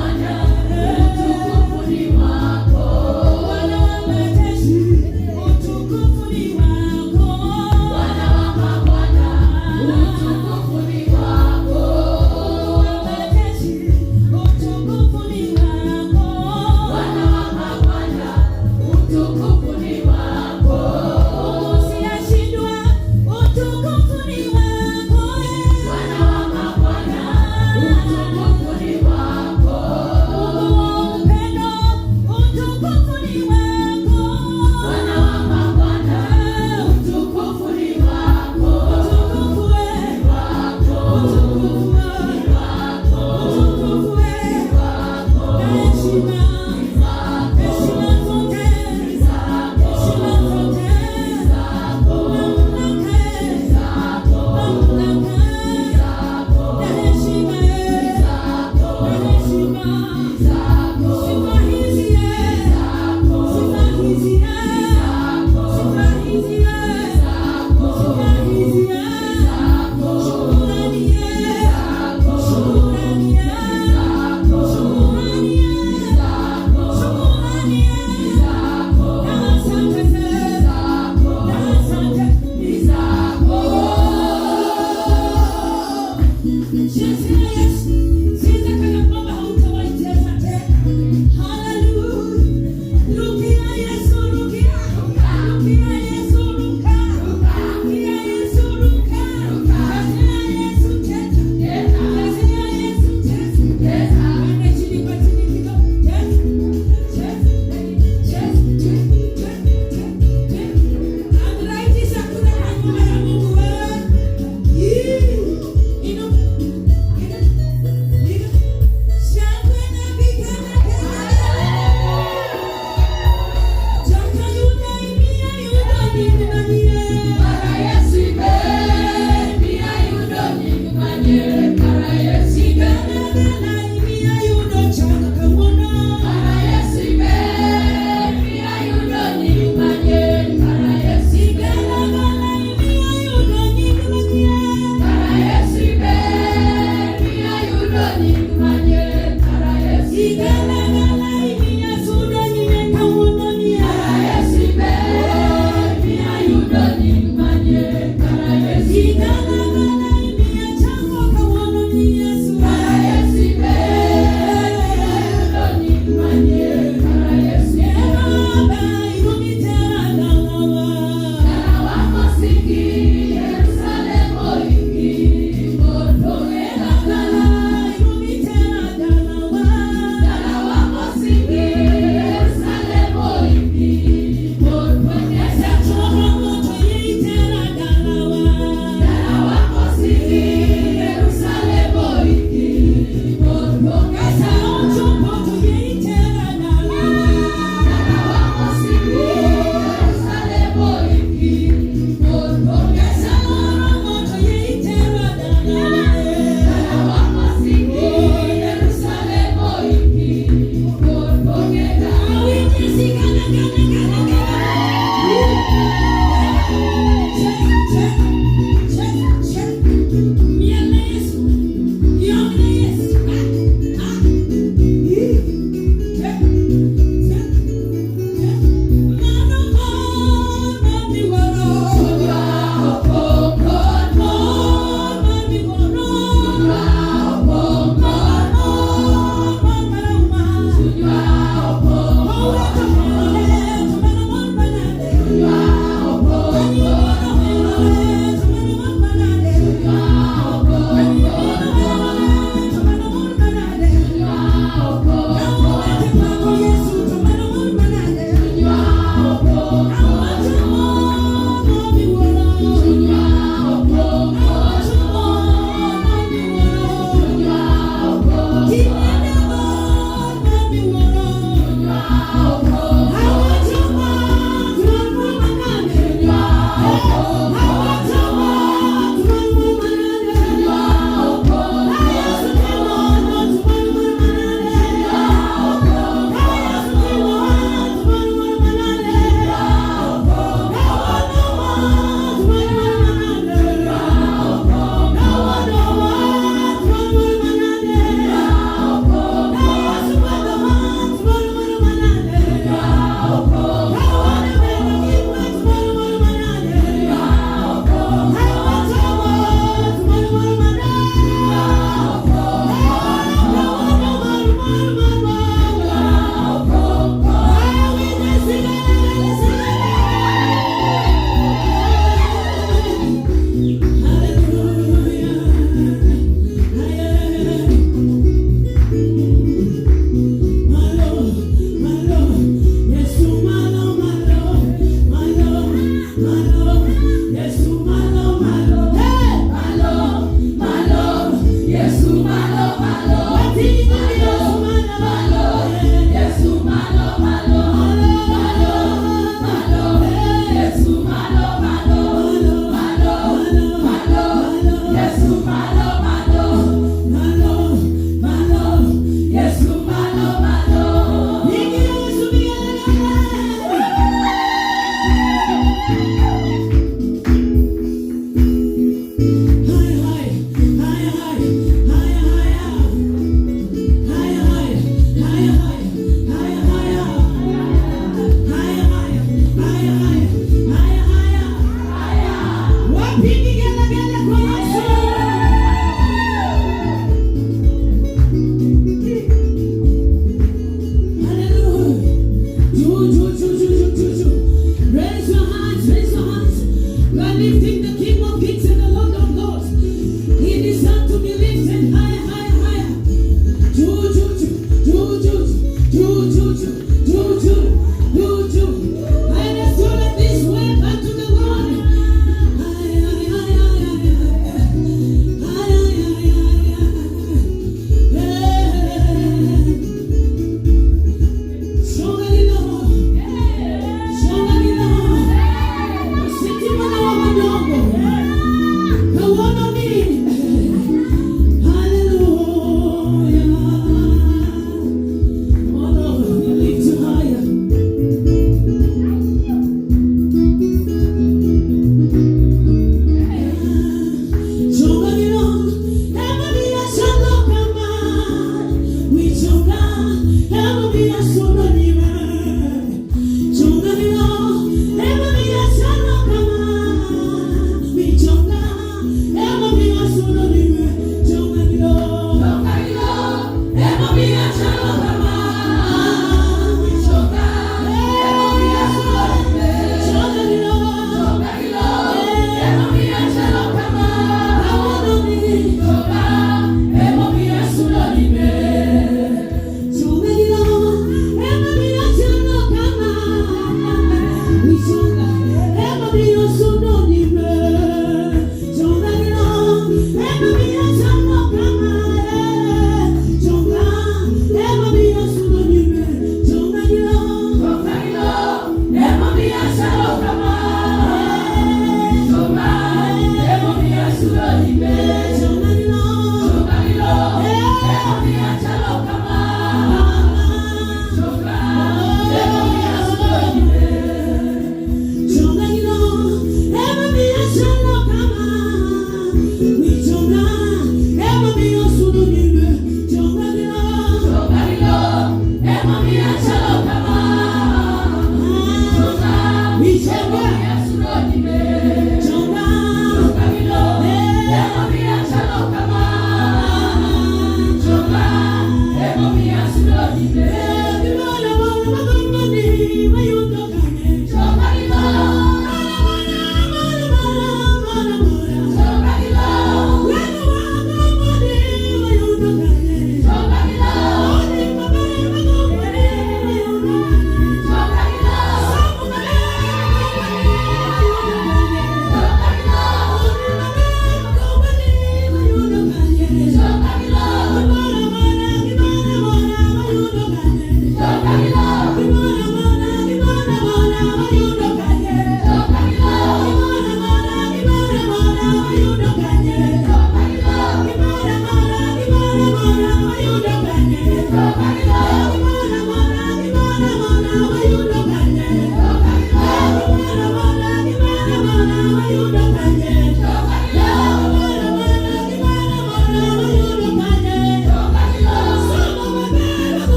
Bwana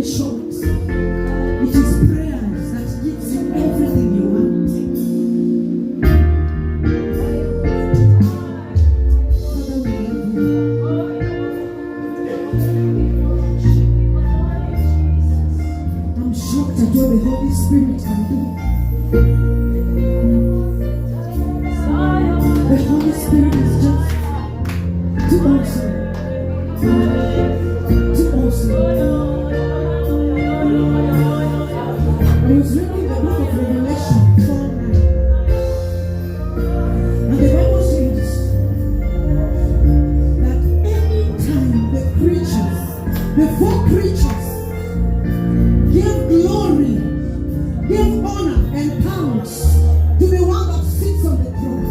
short. It is prayers that gives you everything you want. Father, we love you. I'm shocked at what the Holy Spirit can do. The Holy Spirit is just too awesome. Too awesome. I was reading the book of Revelation 4:9. And the Bible says that anytime the creatures, the four creatures, give glory, give honor and thanks to the one that sits on the throne,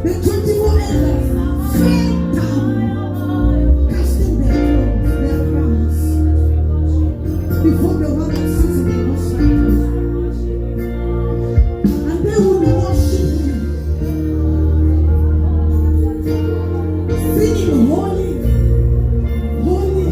the 24 elders fell down, casting their crowns before the one that sits on the most high throne. And they will worship him, singing, holy, holy,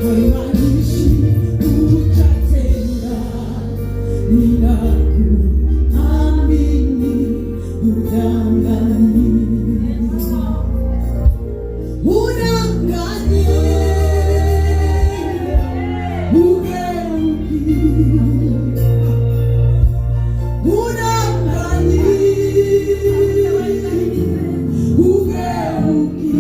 haimaanishi hutatenda. Ninakuamini, hudanganyi. Hudanganyi, hugeuki. Hudanganyi, hugeuki.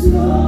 Yes.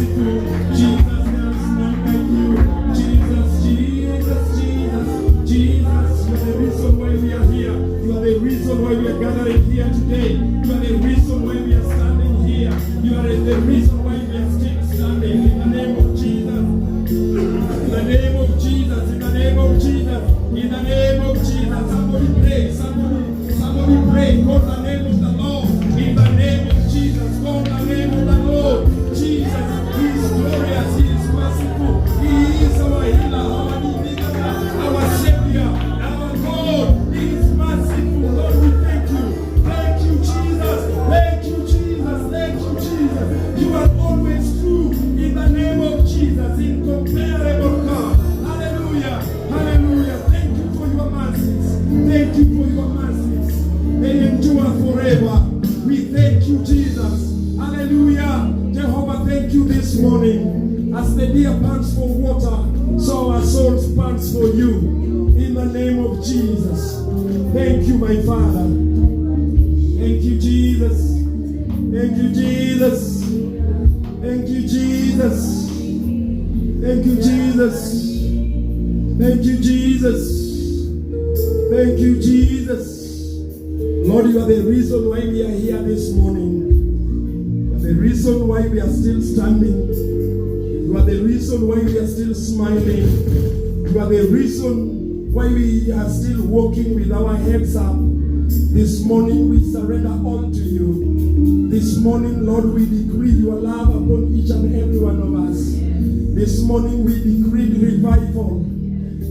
merciful. Jesus, there is none like you. Jesus, Jesus, Jesus, Jesus. You are the reason why we are here. You are the reason why we are gathering here today. You are the reason why we are standing here. You are the reason why we are still standing. In the name of Jesus. In the name of Jesus. In the name of Jesus. In the name of Jesus. Somebody pray. Somebody pray. Call the name of the Lord. In the name of Jesus. Call the name of the Lord. Jesus, He is glorious. He is merciful. He is our healer, our deliverer, our Savior, our God. He is merciful. Lord, we thank you. Thank you, Jesus. Thank you, Jesus. Thank you, Jesus. You are always true. In the name of Jesus. Incomparable God. Hallelujah. Hallelujah. Thank you for your mercies. Thank you for your mercies. They endure forever. We thank you, Jesus. Hallelujah. Jehovah, thank you this morning. As the deer pants for water, so our souls pants for you. In the name of Jesus. Thank you, my Father. Thank you, Jesus. Thank you, Jesus. Thank you, Jesus. Thank you, Jesus. Thank you, Jesus. Thank you, Jesus. Lord, you are the reason why we are here this morning. You are the reason why we are still standing. You are the reason why we are still smiling. You are the reason why we are still walking with our heads up. This morning we surrender all to you. This morning, Lord, we decree your love upon each and every one of us. This morning we decree revival.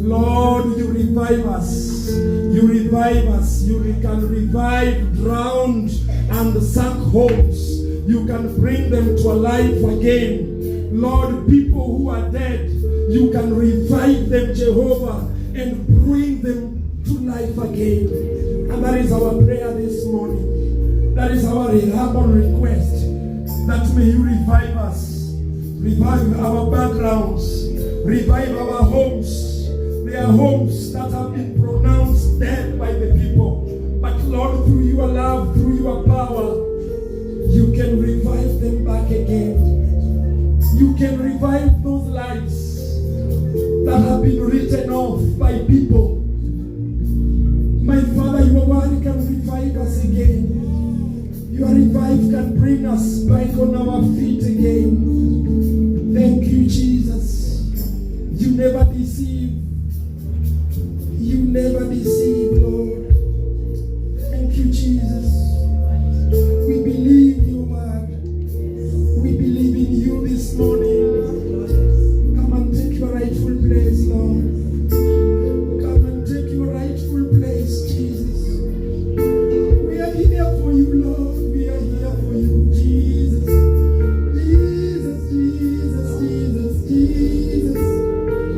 Lord, you revive us. You revive us. You can revive drowned and sunk homes. You can bring them to life again. Lord, people who are dead, you can revive them, Jehovah, and bring them to life again. And that is our prayer this morning. That is our humble request. That may you revive us. Revive our backgrounds. Revive our homes. There are homes that have been pronounced dead by the people. But Lord, through your love, through your power, you can revive them back again. You can revive those lives that have been written off by people. My Father, your word can revive us again. Your revive can bring us back on our feet again. Thank you, Jesus. You never deceive. You never deceive, Lord. Thank you, Jesus. We believe your word. We believe in you this morning. Come and take your rightful place, Lord. Come and take your rightful place, Jesus. We are here for you, Lord. We are here for you, Jesus. Jesus, Jesus, Jesus, Jesus.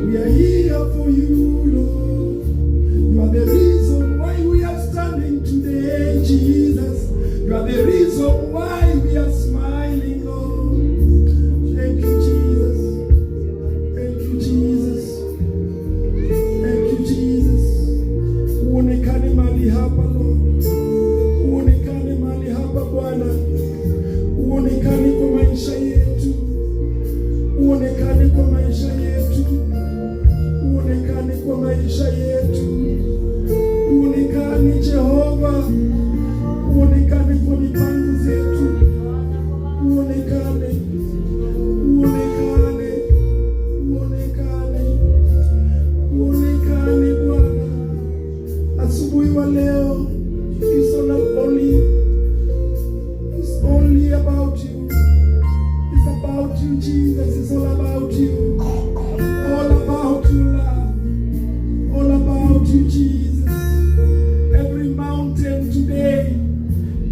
We are here for you, Lord. You are the reason why we are standing today, Jesus. You are the reason why we are smiling, Lord. Thank you, Jesus. Thank you, Jesus. Thank you, Jesus. Uonekane mahali hapa, Lord. Uonekane mahali hapa, Bwana. Uonekane kwa maisha yetu. Uonekane kwa maisha yetu. Uonekane kwa maisha yetu. Uonekane, Jehova. Uonekane kwa mipango zetu. Uonekane. Uonekane. Uonekane. Uonekane, Bwana. Asubuhi wa leo is only about you. It's about you, Jesus. It's all about you. All about you, love. All about you, Jesus. Every mountain today,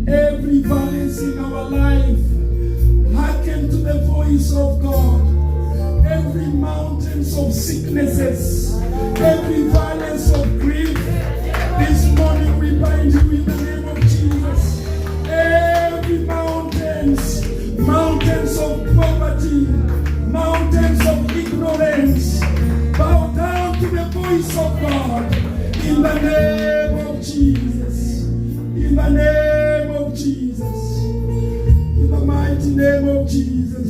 every valley in our life, hearken to the voice of God. Every mountains of sicknesses, every valleys of grief, this morning we bind you in the name of Jesus. Every mountains of poverty, mountains of ignorance, bow down to the voice of God in the name of Jesus. In the name of Jesus. In the mighty name of Jesus.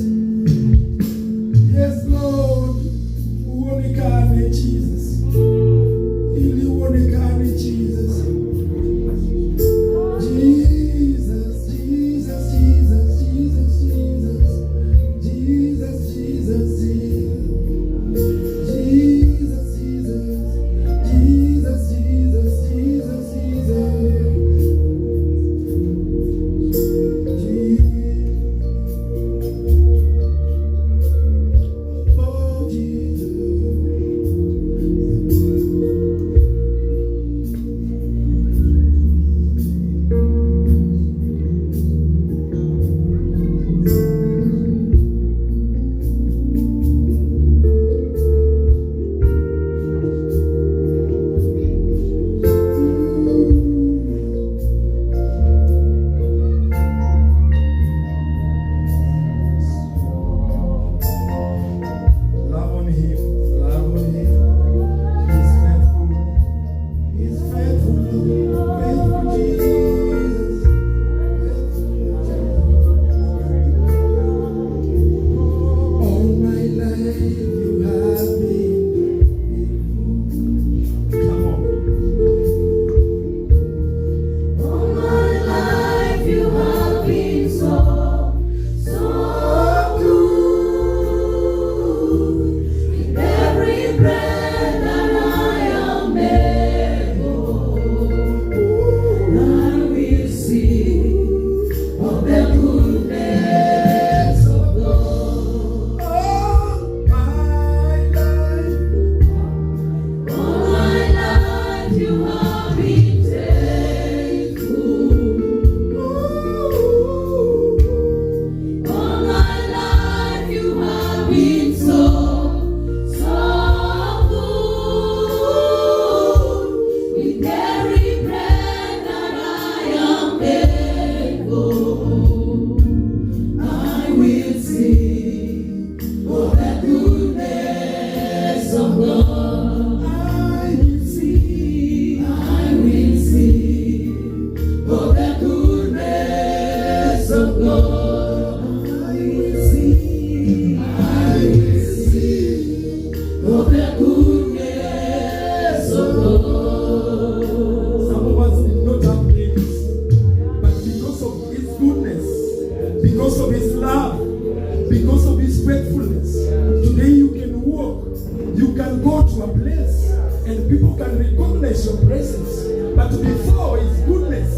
recognize your presence. But before His goodness,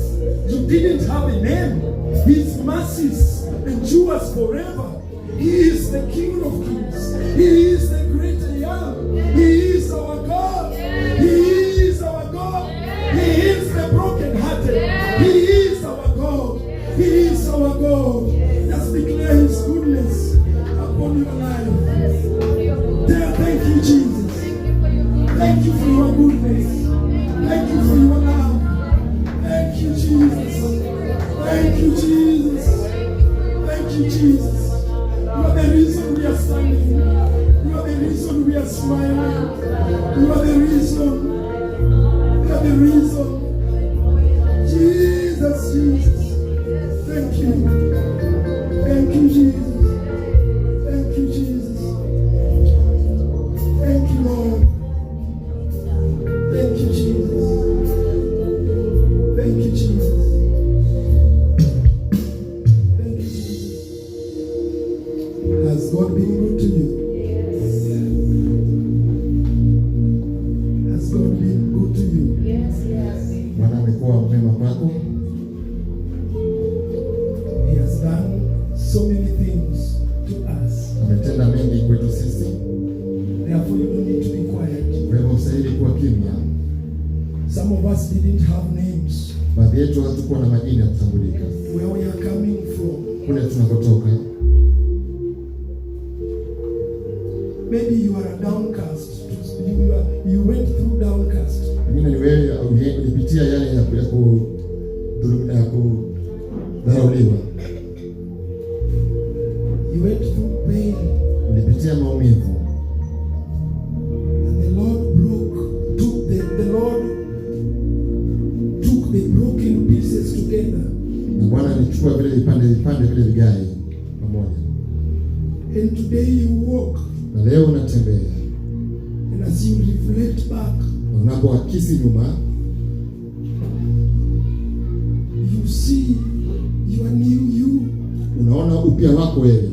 you didn't have a name. His mercies endures forever. He is the King of Kings. He is the great I am. He is our God. He is our God. He is the brokenhearted. He is our God. He is our God. Just declare His goodness upon your life. Dear, thank you, Jesus. Thank you for your goodness. Thank you for your love. Thank you, Jesus. Thank you, Jesus. Thank you, Jesus. You are the reason we are standing. You are the reason we are smiling. You are the reason. You are the reason. Jesus, Jesus. Thank you. Thank you, Jesus. Thank you, Jesus. Thank you, Lord. Thank you, Jesus. Thank you, Jesus. Thank you, Jesus. Has God been good to you? Has God been good to you? Bwana amekuwa mwema kwako. He has done so many things to us. Ametenda mengi kwetu sisi. Therefore, you don't need to be quiet. Kwa hivyo usahili kuwa kimya. Some of us didn't have names. Baadhi yetu hatukuwa na majina ya kutambulika. Where we are coming from. Kule tunakotoka. Maybe you are a downcast. You went through downcast. Pengine ni wewe ulipitia yale ya kudharauliwa. You went through pain. Ulipitia maumivu. And the Lord took the broken pieces together. Na Bwana alichukua vile vipande vile vigae pamoja. And today you walk. Na leo unatembea. And as you reflect back, Na unapoakisi nyuma, you see your new you. unaona upya wako wewe.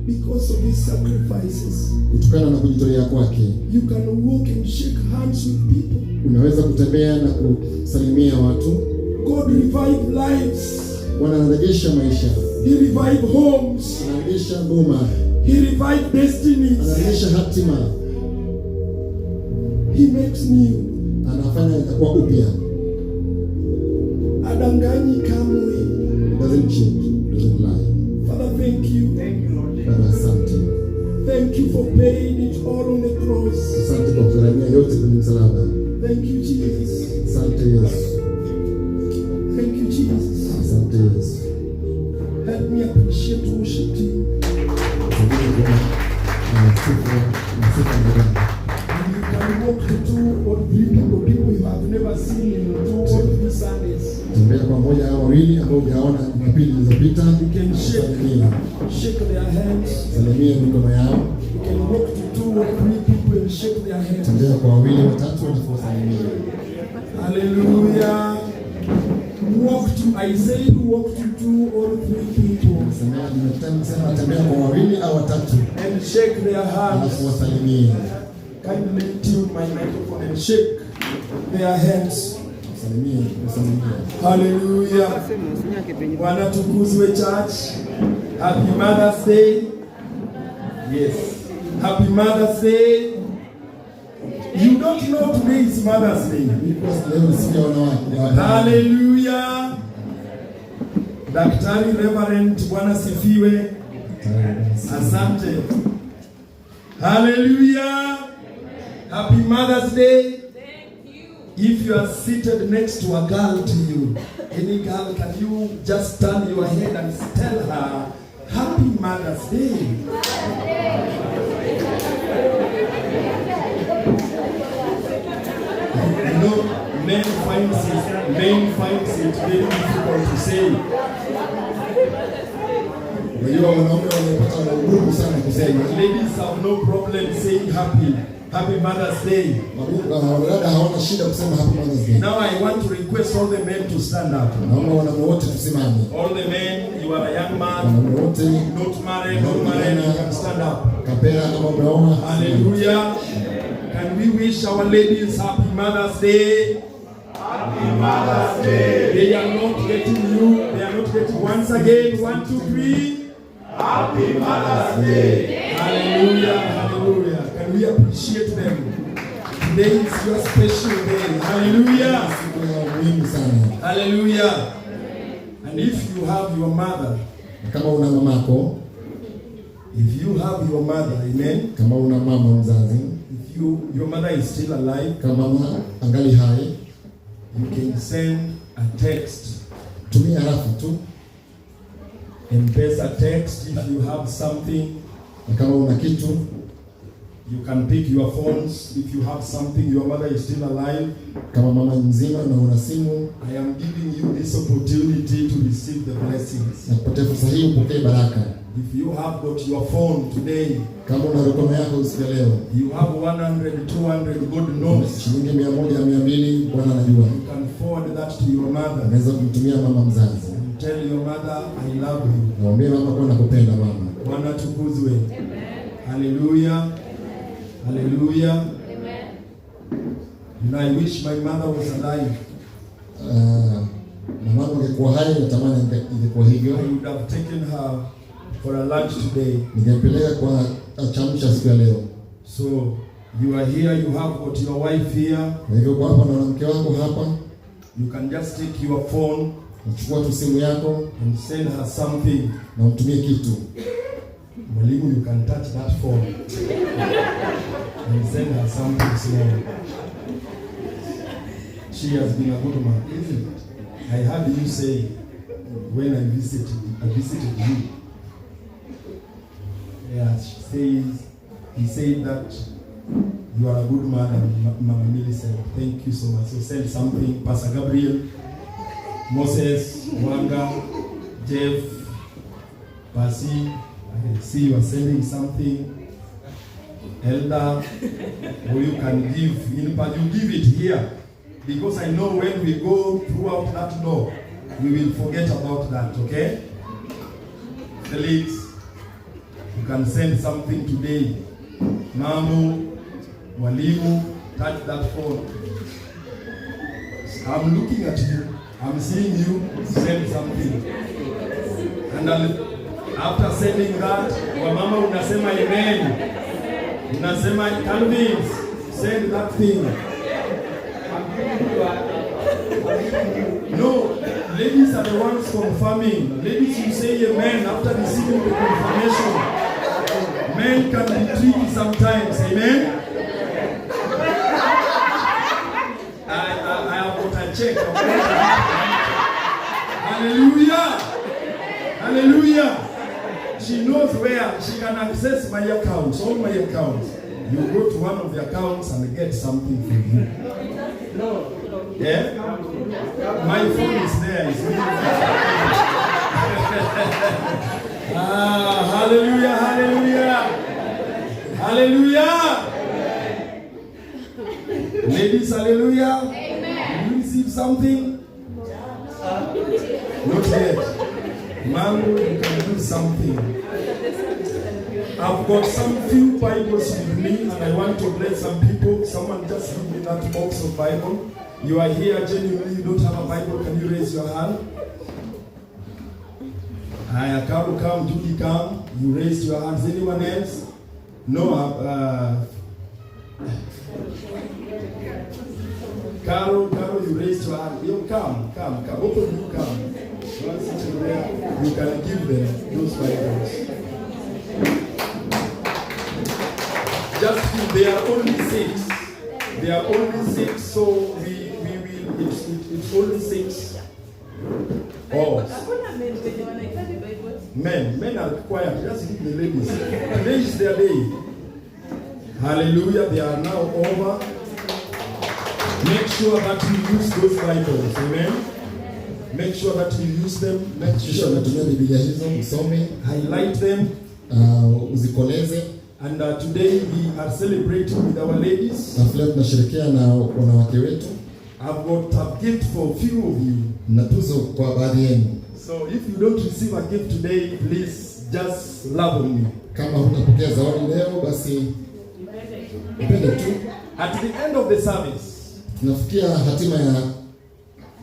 Because of His sacrifices. Kutokana na kujitolea kwake. You can walk and shake hands with people. Unaweza kutembea na kusalimia watu. God revive lives. Bwana anarejesha maisha. He revive homes. Anarejesha boma. He revive destinies. Anarejesha hatima. He makes new. Anafanya itakuwa upya. Adanganyi kamwe. Doesn't change. Doesn't lie. Father, thank you. Baba, asante. Thank you for paying it all on the cross. Asante kwa kugharamia yote kwenye msalaba. Thank you, Jesus. Asante Yesu. Thank you, Jesus. Asante Yesu. Help me appreciate worship to you. And you can walk to 2 or 3 people you have never seen in 2 or 3 Sundays. Tembea pamoja hao wawili ambao hujaona Jumapili zilizopita. You can shake their hands. Salimia mikono yao. You can walk to 2 or 3 people and shake their hands. Tembea kwa wawili watatu wanaposalimia. Hallelujah. I said walk to 2 or 3 people. Sema tembea kwa wawili au watatu. And shake their hands. Alafu wasalimie. Kindly tune my microphone and shake their hands. Wasalimie. Hallelujah. Bwana tukuzwe church. Happy Mother's Day. Yes. Happy Mother's Day. You don't know today is Mother's Day. Leo siku ya wanawake. Hallelujah. Daktari Reverend Bwana sifiwe. Asante. Hallelujah. Happy Mother's Day. Thank you. If you are seated next to a girl to you, any girl, can you just turn your head and tell her, Happy Mother's Day. I know men finds it very difficult to say. Unajua wanaume wanapata ugumu sana kusema. Ladies have no problem saying Happy Mother's Day. Wadada hawana shida kusema Happy Mother's Day. Now I want to request all the men to stand up. Naomba wanaume wote tusimame. All the men, you are a young man, Wanaume wote not married, you can stand up. kapera kama umeona. Hallelujah. Can we wish our ladies happy Mother's Day? Happy Mother's Day. They are not getting you. They are not getting once again. 1, 2, 3. Happy Mother's Day. Hallelujah. Hallelujah. Can we appreciate them? Today is your special day. Hallelujah. Hallelujah. And if you have your mother, kama una mamako, if you have your mother, amen. Kama una mama mzazi, if your mother is still alive, kama mama angali hai, you can send a text. Tumia harafu tu. M-Pesa text if you have something. Kama una kitu, you can pick your phones if you have something. Your mother is still alive. Kama mama mzima na una simu, I am giving you this opportunity to receive the blessings. Nakupatia fursa hii upokee baraka. If you have got your phone today, kama una rununu yako usiku leo, you have 100, 200 good notes. Shilingi 100, 200, Bwana anajua. You can forward that to your mother. Unaweza kumtumia mama mzazi. Tell your mother, I love you. Mwambie mama kwa nakupenda mama. Bwana tukuzwe. Hallelujah. Hallelujah. Amen. You know, I wish my mother was alive. Mama angekuwa hai natamani ingekuwa hivyo. I would have taken her for a lunch today. Ningempeleka kwa chamcha siku ya leo. So you are here, you have got your wife here. Kwa hivyo kwa hapa na mke wako hapa. You can just take your phone, uchukua tu simu yako and send her something. Na umtumie kitu. Mwalimu, you can touch that phone and send her something small. She has been a good man, isn't it? I heard you say when I visited you. Yeah, he said that you are a good man, and Mama Millie said, thank you so much. So send something, Pastor Gabriel, Moses, Wanga, Jeff, Pasi. I see you are sending something. Elder, or you can give, but you give it here. Because I know when we go throughout that door, we will forget about that, okay? Felix, you can send something today. Mamu, Walimu, touch that phone. I'm looking at you. I'm seeing you. Send something. And after sending that, wamama unasema amen. Unasema Calvin, send that thing. No, ladies are the ones confirming. Ladies, you say amen after receiving the confirmation. Men can be tricky sometimes, amen? I have got a check. Hallelujah! Hallelujah! She knows where she can access my accounts, all my accounts. You go to one of the accounts and get something from you. Yeah? My phone is there. It's hallelujah, hallelujah. Hallelujah. Ladies, hallelujah. Amen. You receive something? Not yet. Mom, you can do something. I've got some few Bibles with me and I want to bless some people. Someone just give me that box of Bible. You are here genuinely, you don't have a Bible, can you raise your hand? Aya, come, Judy, come. You raised your hands. Anyone else? No, Carol, you raised your hand. You come. Both of you come. Once it's there, you can give them those Bibles. Just they are only 6. They are only 6, so it's only 6. Oh. Men are quiet. Just leave the ladies. Today is their day. Hallelujah. They are now over. Make sure that you use those Bibles. Amen. Make sure that you use them. Make sure that you highlight them. Uzikoleze. And today we are celebrating with our ladies. Tunasherehekea na wanawake wetu. I've got a gift for a few of you. Na tuzo kwa baadhi yenu. So if you don't receive a gift today, please just love on me. Kama hutapokea zawadi leo basi upende tu. At the end of the service, tunafikia hatima ya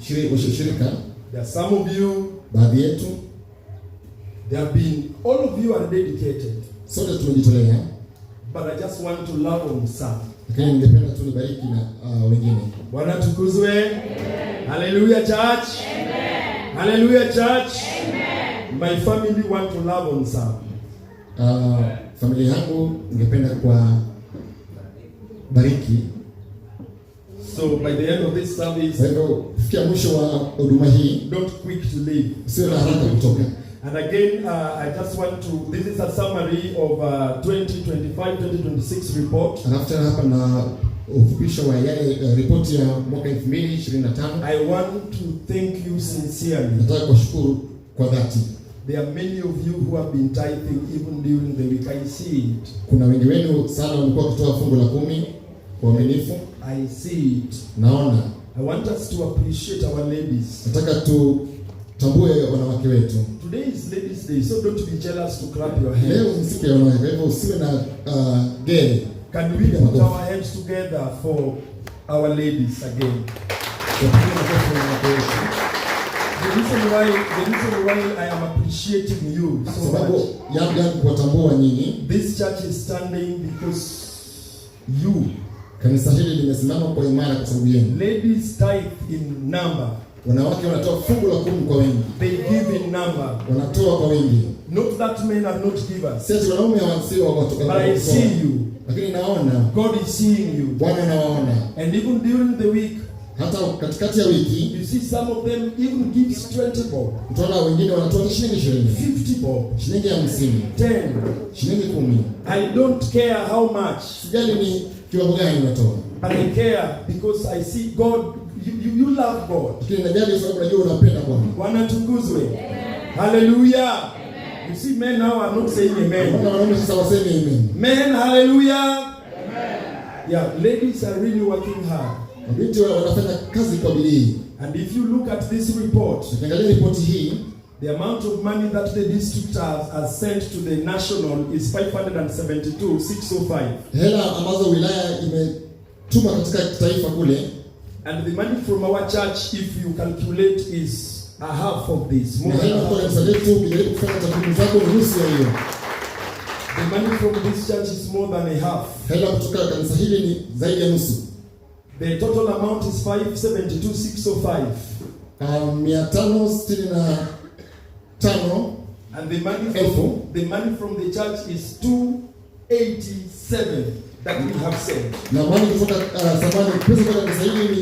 shirika. there are some of you, Baadhi yetu there have been, all of you are dedicated, sote tumejitolea, but I just want to love on some. lakini ningependa tu nibariki na wengine. Bwana tukuzwe. Hallelujah church. Hallelujah church. My family want to love on some. Familia yangu ningependa kwa bariki. So by the end of this service, Kwa hivyo kufikia mwisho wa huduma hii, don't quick to leave. usiwe na haraka kutoka. And again, I just want to, this is a summary of 2025-2026 report. Alafu tena hapa na ufupisho wa yale ripoti ya mwaka 2025. I want to thank you sincerely. Nataka kuwashukuru kwa dhati. There are many of you who have been tithing even during the week. I see it. Kuna wengi wenu sana wamekuwa kutoa fungu la 10 kwa uaminifu. I see it. Naona. I want us to appreciate our ladies. Nataka tutambue wanawake wetu. Today is Ladies' Day, so don't be jealous to clap your hands. Leo ni siku ya wanawake, kwa hivyo usiwe na gere. Can we put our hands together for our ladies again? The reason why I am appreciating you so Sababu much. yangu kuwatambua nyinyi. This church is standing because you. Kanisa hili limesimama kwa imara kwa sababu yenu. Ladies tithe in number. Wanawake wanatoa fungu la 10 kwa wengi. They give in number. Wanatoa kwa wengi. Not that men are not givers. Sisi wanaume hawasio watoka. But I see you. Lakini naona God is seeing you. Bwana anawaona. And even during the week, hata katikati ya wiki, you see some of them even gives 20 bob. Utaona wengine wanatoa shilingi 20, 50 bob, shilingi 50, 10, shilingi 10. I don't care how much. Sijali ni kiwango gani unatoa. But I care because I see God. You love God. Lakini najali sababu najua unapenda Bwana. Bwana tukuzwe. Hallelujah. You see, men now are not saying amen. Wanaume sasa waseme amen. Men, hallelujah. Yeah, ladies are really working hard. Mabinti wanafanya kazi kwa bidii. And if you look at this report, Ukiangalia ripoti hii, the amount of money that the district has sent to the national is 572,605. hela ambazo wilaya imetuma katika taifa kule, And the money from our church, if you calculate, is a half of this. More na than hela half. kwa kanisa letu ukijaribu kufanya takwimu zako ni nusu ya hiyo. The money from this church is more than a half. Hela kutoka kanisa hili ni zaidi ya nusu. The total amount is 572,605. 565. And the money from the church is 287 that we have sent. Na mali kutoka samani pesa kutoka kanisa hili ni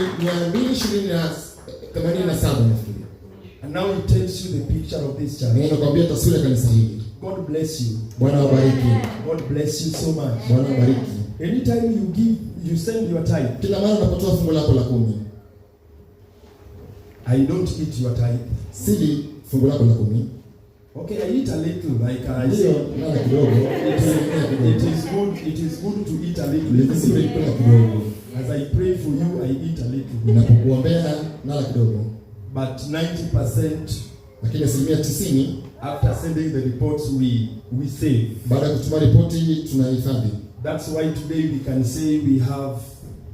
287 nafikiri. And now it tells you the picture of this church. Na inakwambia taswira ya kanisa hili. God bless you. Bwana wabariki. God bless you so much. Bwana wabariki. Anytime you give, you send your tithe. Kila mara unapotoa fungu lako la 10. I don't eat your tithe. Sili fungu lako la 10. Okay, I eat a little, like I Ndio, say. nala kidogo. It is good to eat a little. Ndio kula kidogo. As I pray for you, I eat a little. Ninapokuombea nala kidogo. But 90%, Lakini 90% after sending the reports, we save. baada ya kutuma ripoti tunahifadhi. That's why today we can say we have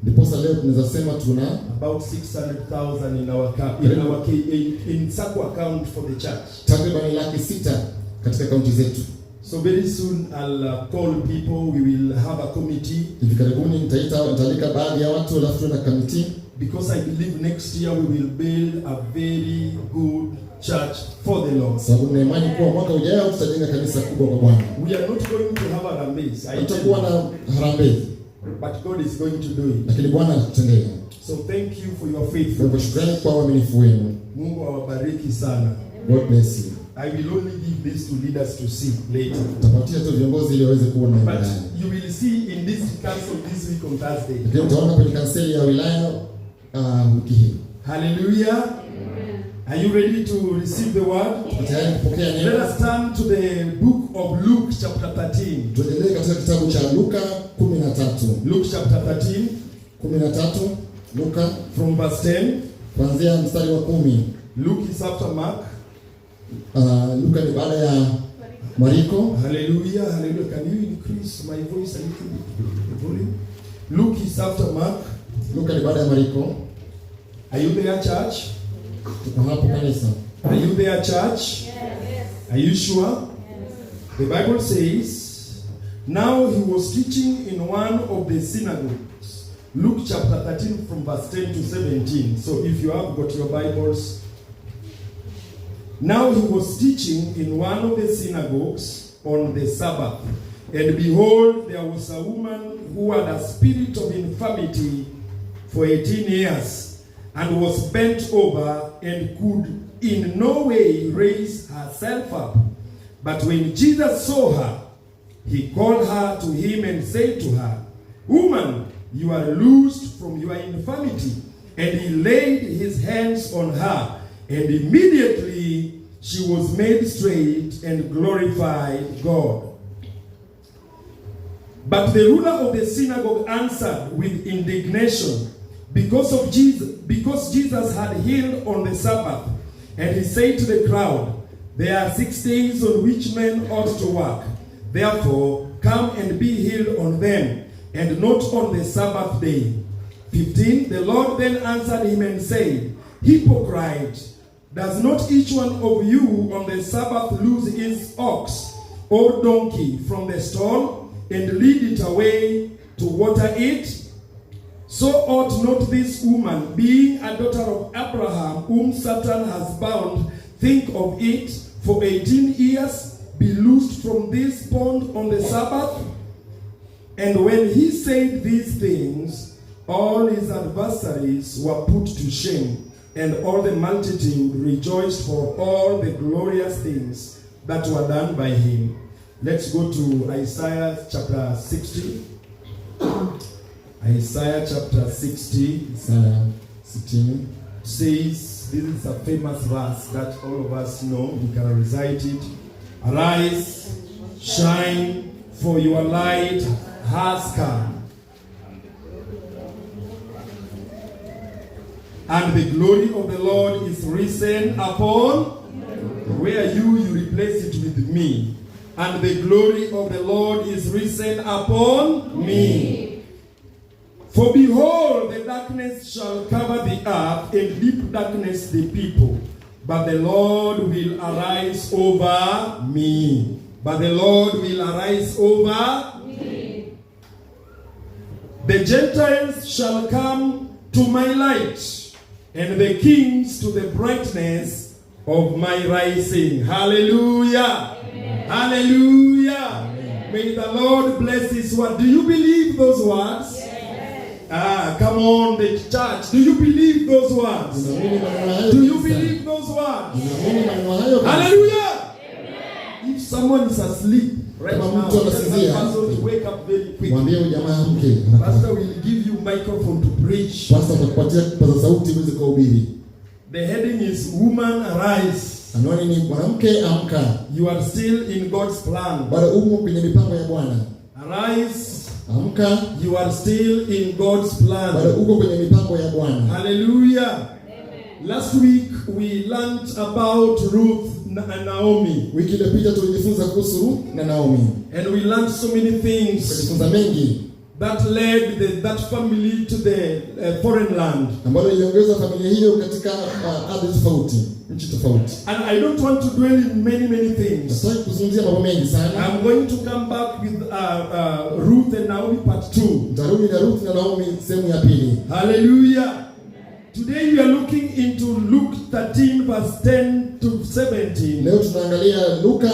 Ndiposa leo tunaweza sema tuna about 600,000 in SACCO account for the church. takriban 600,000 katika akaunti zetu. So very soon I'll call people. We will have a committee. Hivi karibuni nitaalika baadhi ya watu alafu tuwe na committee. Because I believe next year we will build a very good church for the Lord. Sababu na imani kuwa mwaka ujao tutajenga kanisa kubwa kwa Bwana. We are not going to have a harambee. Tutakuwa na harambee. But God is going to do it. Lakini Bwana atatutendea. So thank you for your Kwa faithfulness. shukrani kwa uaminifu wenu. Mungu awabariki sana. God bless you. I will only give this to leaders to see later. Tutapatia tu viongozi ili waweze kuona But baadaye. you will see in this council this week on Thursday. Lakini utaona kwenye kanseli ya wilaya wiki hii. Hallelujah. Are you ready to receive the word? Tayari kupokea Let neno. us turn to the book of Luke chapter 13. Tuendelee katika kitabu cha Luka 13. Luke chapter 13 13 Luka from verse 10. kuanzia mstari wa 10. Luke is after Mark. Luka ni baada ya Mariko. Hallelujah, hallelujah. Can you increase my voice a little bit? The volume? Luke is after Mark. Luka ni baada ya Mariko. Are you there, church? Tuko hapo kanisa. Are you there, church? Yes. Are you sure? Yes. The Bible says, now he was teaching in one of the synagogues. Luke chapter 13 from verse 10 to 17. So if you have got your Bibles. Now he was teaching in one of the synagogues on the Sabbath. And behold, there was a woman who had a spirit of infirmity for 18 years, and was bent over, and could in no way raise herself up. But when Jesus saw her, he called her to him and said to her, Woman, you are loosed from your infirmity. And he laid his hands on her, and immediately she was made straight and glorified God. But the ruler of the synagogue answered with indignation because Jesus had healed on the Sabbath. And he said to the crowd, There are 6 days on which men ought to work. Therefore, come and be healed on them, and not on the Sabbath day. 15, the Lord then answered him and said, Hypocrite, does not each one of you on the Sabbath loose his ox or donkey from the stall, and lead it away to water it? So ought not this woman, being a daughter of Abraham, whom Satan has bound, think of it, for 18 years, be loosed from this bond on the Sabbath? And when he said these things, all his adversaries were put to shame, and all the multitude rejoiced for all the glorious things that were done by him. Let's go to Isaiah chapter 60. Isaiah chapter 60 Isaya 60. says, this is a famous verse that all of us know. We can recite it. Arise, shine, for your light has come, and the glory of the Lord is risen upon. Where you replace it with me. And the glory of the Lord is risen upon me. For behold, the darkness shall cover the earth, and deep darkness the people. But the Lord will arise over me. But the Lord will arise over me. The Gentiles shall come to my light, and the kings to the brightness of my rising. Hallelujah. Amen. Hallelujah. Amen. May the Lord bless his word. Do you believe those words? Yes. Come on, the church. Do you believe those words? Yes. Do you believe those words? Yes. Hallelujah. Amen. If someone is asleep right Kama now, mtu tell that anasinzia, person to wake up very quickly. Mwambie huyu jamaa amke. Pastor will give you microphone to preach. Pastor atakupatia kipaza sauti uweze kuhubiri. The heading is Woman Arise. Anwani ni mwanamke amka. You are still in God's plan. Bado umo kwenye mipango ya Bwana. Arise. Amka. You are still in God's plan. Bado uko kwenye mipango ya Bwana. Hallelujah. Amen. Last week we learned about Ruth and Naomi. Wiki iliyopita tulijifunza kuhusu Ruth na Naomi. And we learned so many things Tulijifunza mengi that led that family to the foreign land. ambayo iliongeza familia hiyo katika ardhi tofauti, nchi tofauti. And I don't want to dwell in many things. Nataka kuzungumzia mambo mengi sana. I'm going to come back with Ruth and Naomi part 2. Nitarudi na Ruth na Naomi sehemu ya pili. Hallelujah. Today we are looking into Luke 13 verse 10 to 17. Leo tunaangalia Luka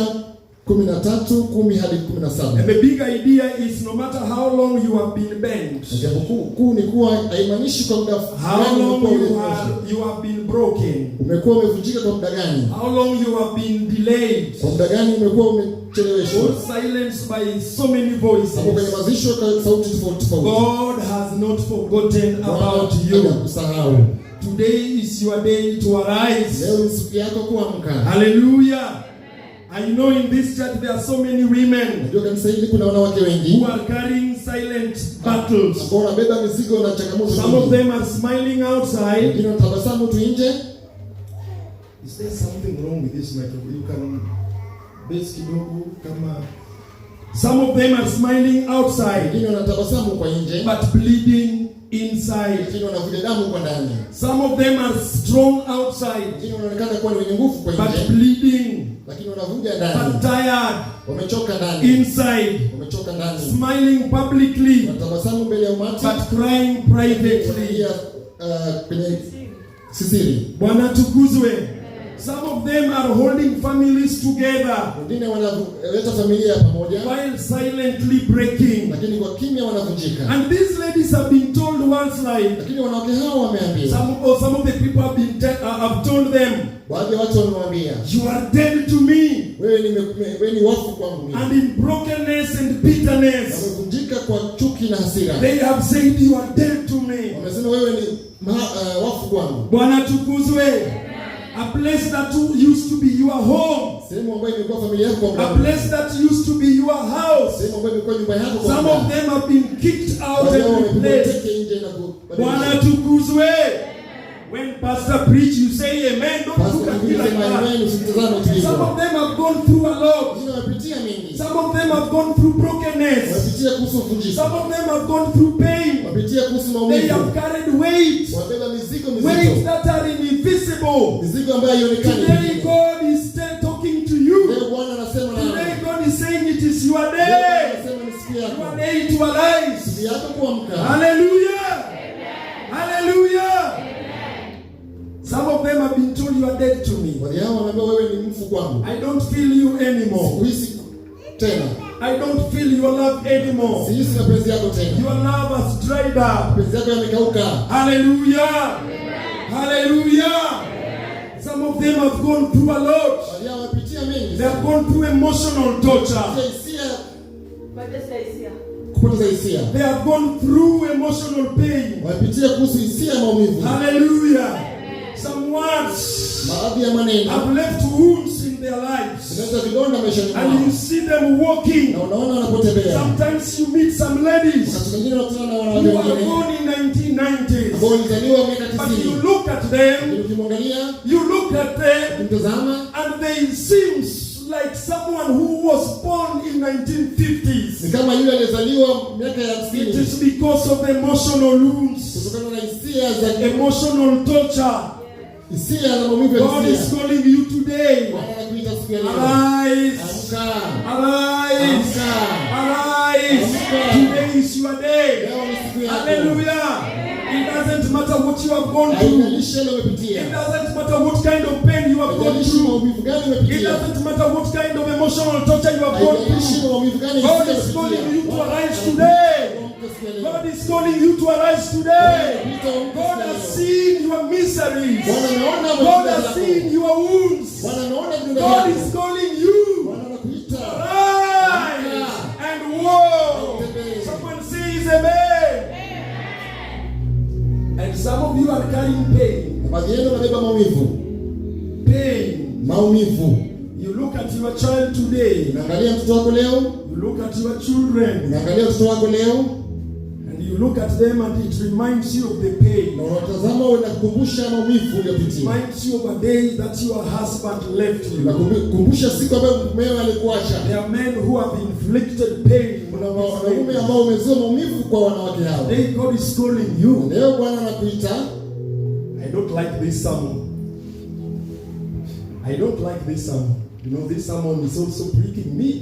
13:10 hadi 17. And the big idea is no matter how long you have been bent, Jambo kuu ni kuwa haimaanishi kwa muda how gani long umekuwa you have been broken, umekuwa umevunjika kwa muda gani, how long you have been delayed, kwa muda gani umekuwa umecheleweshwa, or silenced by so many hapo voices. kunyamazishwa kwa sauti tofauti tofauti. God has not forgotten about you. Hajakusahau. Today is your day to arise. Leo ni siku yako kuamka. Hallelujah. I know in this church there are so many women Najua kanisa hili kuna wanawake wengi who are carrying silent battles. ambao wanabeba mizigo na changamoto Some of nyingi. them are smiling outside. Wengine wanatabasamu tu nje. Is there something wrong with this microphone? You can bass kidogo kama Some of them are smiling outside, wengine wanatabasamu kwa nje, but bleeding inside. wengine wanavuja damu kwa ndani. Some of them are strong outside, Wengine wanaonekana kuwa ni wenye nguvu kwa but nje, bleeding, lakini wanavuja but ndani, tired wamechoka ndani, inside, wamechoka ndani, smiling publicly, wanatabasamu mbele ya umati, but crying privately. wanalia kwenye siri. Bwana tukuzwe. Some of them are holding families together Wengine wanaleta familia pamoja, while silently breaking. lakini kwa kimya wanavunjika. And these ladies have been told once, like Lakini wanawake hao wameambiwa, some of the people have told them, baadhi ya watu wamemwambia, you are dead to me. wewe ni wafu kwangu mimi. And in brokenness and bitterness, Wamevunjika kwa chuki na hasira. they have said, you are dead to me. Wamesema wewe ni wafu kwangu. Bwana tukuzwe. A place that used to be your home. Sehemu ambayo imekuwa familia yako kwa A muda. place that used to be your house. Sehemu ambayo imekuwa nyumba yako kwa Some muda. of them have been kicked out Wale and wamepigwa replaced. teke nje na Bwana kubadilishwa. tukuzwe. When pastor preach, you say amen. Don't Pastor look at me like akisema that. amen, usimtazame tu hivyo. Some of them have gone through a lot. Wengine wamepitia mengi. Some of them have gone through brokenness. Wamepitia kuhusu uvunjifu. Some of them have gone through pain. Wamepitia kuhusu They maumivu. have carried weight. Wabeba mizigo Weight mizito. that are invisible. Mizigo ambayo haionekani. Today God is still talking to you. Leo Bwana anasema na Today God is saying it is your Leo day. anasema ni siku yako. Your day to arise. Siku yako kuamka. Hallelujah. Hallelujah. Some of them have been told you are dead to me. Wale hao wanaambia wewe ni mfu kwangu. I don't feel you anymore. Sikuhisi tena. I don't feel your love anymore. Sihisi mapenzi yako tena. Your love has dried up. Mapenzi yako yamekauka. Hallelujah. Hallelujah. Some of them have gone through a lot. Wale hao wamepitia mengi. They have gone through emotional torture. Kupoteza hisia. They have gone through emotional pain. Wamepitia kuhusu hisia ya maumivu. Hallelujah. Some words Baadhi ya maneno have left wounds in their lives. zinaweza vidonda maishani And mwao. you see them walking. Na unaona wanapotembea. Sometimes you meet some ladies Wakati mwingine unakutana na who wanawake are wengine born in 1990s. ambao walizaliwa miaka But you 90. look at them, Lakini ukimwangalia, you look at them, ukimtazama, and they seems like someone who was born in 1950s. ni kama yule aliyezaliwa miaka ya It 50 is because of emotional wounds, kutokana na hisia za emotional torture. hisia za maumivu ya God is hisia. calling you today. Bwana anakuita siku ya leo. Arise, Amka. arise, arise. Today is your day. Leo ni siku yako. Hallelujah. It doesn't matter what you have gone through. Haijalishi yale It umepitia. doesn't matter what kind of pain you have gone Haijalishi through. maumivu gani It umepitia. doesn't matter what kind of emotional torture you have gone Haijalishi through. maumivu gani God hisia is calling you to umepitia. arise today. Amka siku ya leo. God is calling you to arise today. God has seen your miseries. Bwana ameona God maumivu has yako. seen your wounds. Bwana anaona vidonda God vyako. is calling you. Bwana anakuita. Rise and walk. Someone says amen. And some of you are carrying pain. Baadhi yenu wanabeba maumivu. Pain. Maumivu. You look at your child today. Unaangalia mtoto wako leo, You look at your children. unaangalia mtoto wako leo, And you look at them and it reminds you of the pain. na unatazama unakukumbusha maumivu uliyopitia. Reminds you of a day that your husband left you. Unakukumbusha siku ambayo mumewe alikuacha. There are men who have inflicted pain. Kuna wanaume ambao wamezua maumivu kwa wanawake hao. Today God is calling you. Leo Bwana anakuita. I don't like this sermon. I don't like this sermon. You know, this sermon is also pricking me.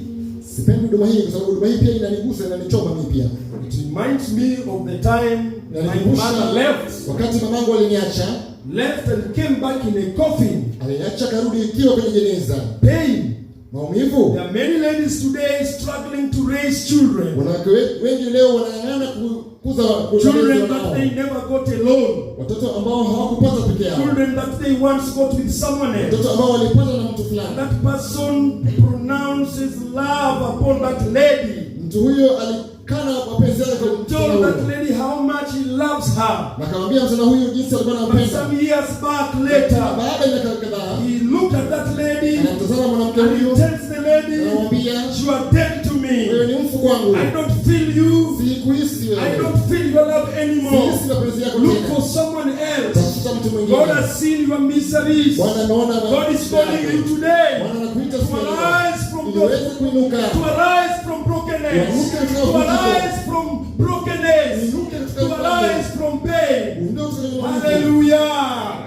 Sipendi huduma hii kwa sababu huduma hii pia inanigusa, inanichoma mimi pia. It reminds me of the time my mother left. Wakati mamangu aliniacha, Left and came back in a coffin. aliniacha karudi ikiwa kwenye jeneza. Pain. Maumivu. There are many ladies today struggling to raise children. Wanawake wengi leo wanang'ang'ana kukuza Children wanao. that they never got alone. Watoto ambao hawakupata peke yao. Children that they once got with someone else. Watoto ambao walipata na mtu fulani. That person pronounces love upon that lady. Mtu huyo alikana mapenzi yake kwa mtu Told that huyo. lady how much he loves her. Na akamwambia msichana huyu jinsi alikuwa But anampenda. some years back later, Baada ya miaka kadhaa, he looked at that lady anamtazama mwanamke and he huyo, tells the lady, anamwambia, you are dead to me. wewe ni mfu kwangu. I don't feel you. Sikuhisi I wewe. don't feel your love anymore. Sihisi mapenzi yako Look tena. for someone else. Tafuta mtu mwingine. God has seen your miseries. Bwana anaona God is calling you today Bwana anakuita to siku ya leo. arise from from iliweze kuinuka, to arise from brokenness, to arise from brokenness, to arise from pain. Hallelujah.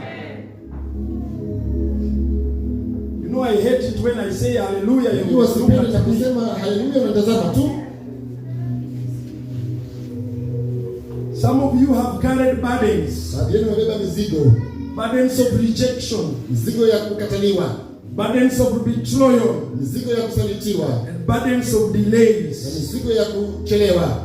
You know, I hate it when I say hallelujah. Unajua sipendi na kusema haleluya unatazama tu. Some of you have carried burdens. Baadhi yenu wamebeba mizigo. Burdens of rejection. Mizigo ya kukataliwa. Burdens of betrayal. Mizigo ya kusalitiwa. And burdens of delays. Na mizigo ya kuchelewa.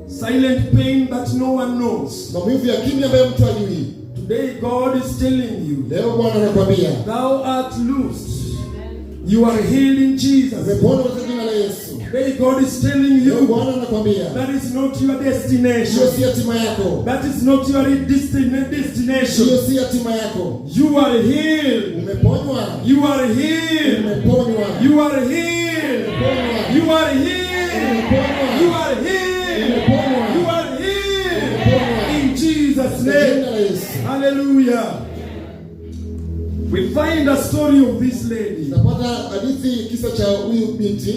Silent pain that no one knows. Maumivu ya kimya ambayo mtu hajui. Today God is telling you. Leo Bwana anakuambia. Thou art loosed. You are healed in Jesus. Umepona kwa jina la Yesu. Today God is telling you. Bwana anakuambia. That is not your destination. Hiyo si hatima yako. That is not your destination. Hiyo si hatima yako. You are healed. Umeponywa. You are healed. Umeponywa. You are healed. Umeponywa. You are healed. Umeponywa. You are healed. Umeponywa. You are healed. Umeponywa. In Jesus' name. Hallelujah. We find a story of this lady. Tunapata hadithi kisa cha huyu binti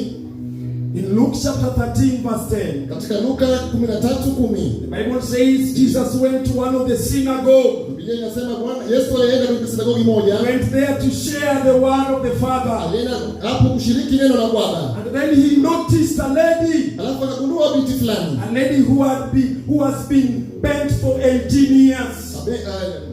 in Luke chapter 13 verse 10. Katika Luka 13:10. The Bible says Jesus went to one of the synagogue. Biblia inasema Bwana Yesu alienda katika sinagogi moja. Went there to share the word of the Father. Alienda hapo kushiriki neno la Bwana. And then he noticed a lady. Alafu akagundua binti fulani. A lady who has been bent for 18 years.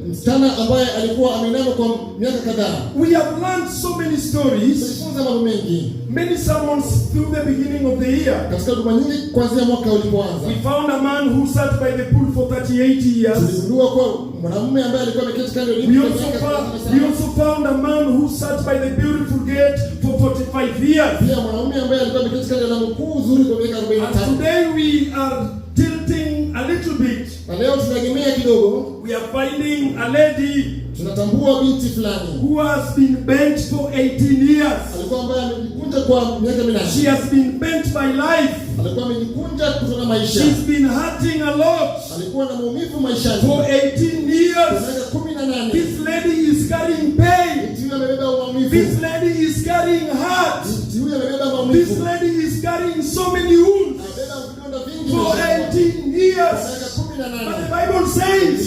Msichana ambaye alikuwa ameinama kwa miaka kadhaa. We have learned so many stories. Tumejifunza mambo mengi. Many sermons through the beginning of the year. Katika huduma nyingi kuanzia mwaka ulipoanza. We found a man who sat by the pool for 38 years. Tuligundua kwa mwanamume ambaye alikuwa ameketi kando ya we also found a man who sat by the beautiful gate for 45 years. Pia mwanamume ambaye alikuwa ameketi kando ya lango kuu nzuri kwa miaka 45. And today we are tilting a little bit. Na leo tunagemea kidogo. We are finding a lady. Tunatambua binti fulani who has been bent for 18 years. Alikuwa ambaye amejikunja kwa miaka 8. She has been bent by life. Alikuwa amejikunja kutoka maisha. She's been hurting a lot. Alikuwa na maumivu maishani. For 18 years. Miaka 18. This lady is carrying pain. Binti huyu amebeba maumivu. This lady is carrying hurt. Binti huyu amebeba maumivu. This lady is carrying so many wounds. Amebeba vidonda vingi. For 18 years. But the Bible says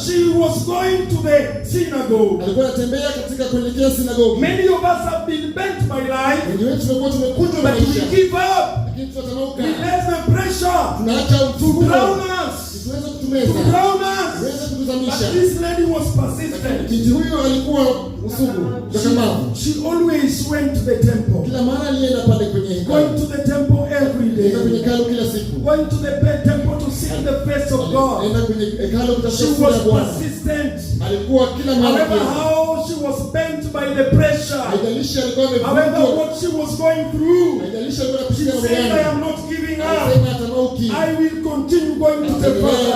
she was going to the synagogue. Alikuwa anatembea katika kuelekea sinagogi. Many of us have been bent by life. Wengi wetu tumekuwa tumekunjwa na maisha. But we give up. Lakini tunatamauka. We let the pressure tunaacha msukumo. Drown us. Tuweze kutumeza. Drown us. Tuweze kutuzamisha. But this lady was persistent. Binti huyo alikuwa usugu. She always went to the temple. Kila mara alienda pale kwenye hekalu. Going to the temple every day. Kwenye hekalu kila siku. Going to the temple to seek the face of God. Kwenye hekalu she was persistent. Alikuwa kila mara. However how she was bent by the pressure. Haijalishi alikuwa amevunjwa. However what she was going through. Haijalishi alikuwa she said I am not giving up. I will continue going to the Father.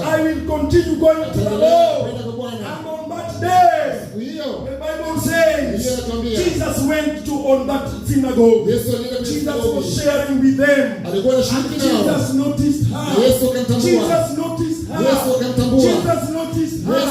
I will continue going to the Lord. And on that day, the Bible says Jesus went to on that synagogue. Jesus was sharing with them. And Jesus noticed her. Jesus noticed her. Jesus noticed her.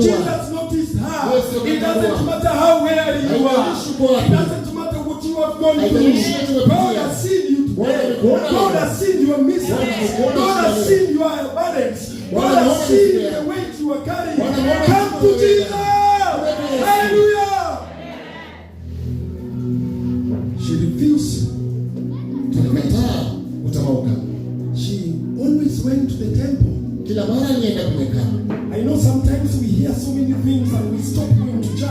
Jesus noticed her. It doesn't matter how well you are. It doesn't matter what you have gone through. God has seen you today. God has seen your miseries. God has seen your burdens. God has seen the weight you are carrying. Come to Jesus. Hallelujah. She refused. She always went to the temple. I know sometimes we hear so many things and we stop going to church.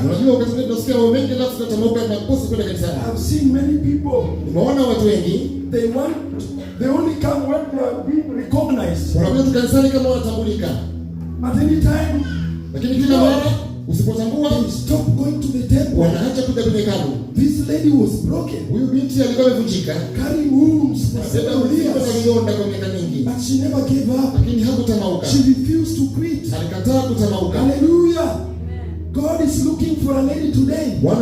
I've seen many people. They only come when they are being recognized. At any time, they stop going to the temple. This lady was broken. Carrying wounds for several years. But she never gave up. She refused to quit. Hallelujah. God is looking for a lady today who will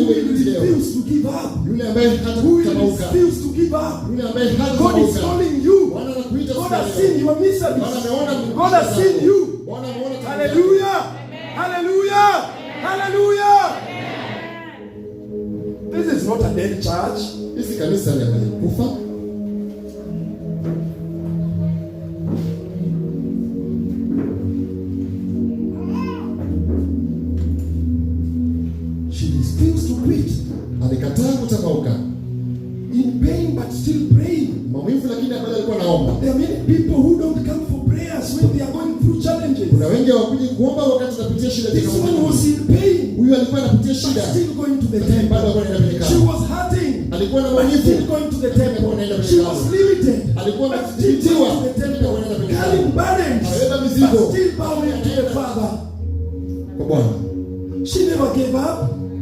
refuse to give up. Who will refuse to give up. God is calling you. God has seen your misery. God has seen you. Hallelujah. Hallelujah. Hallelujah. This is is not a dead church. Hizi kanisa ni kufa. She refused to quit. Alikataa kutamauka. In pain but still praying. Maumivu lakini bado alikuwa anaomba. There are many people who don't come for prayers when they are going through challenges. Kuna wengi hawakuji kuomba wakati wanapitia shida. This one was in pain. Huyu alikuwa anapitia shida. Still going to the Lakini temple. bado alikuwa anaenda kwenye She kambi. was hurting. Alikuwa na But maumivu. still going to the temple. She was limited. Alikuwa But still amedhibitiwa. going to the temple. Anaenda kwenye Carrying kambi. burdens. Anabeba mizigo. But still bowing to the Father. Kwa Bwana. She never gave up.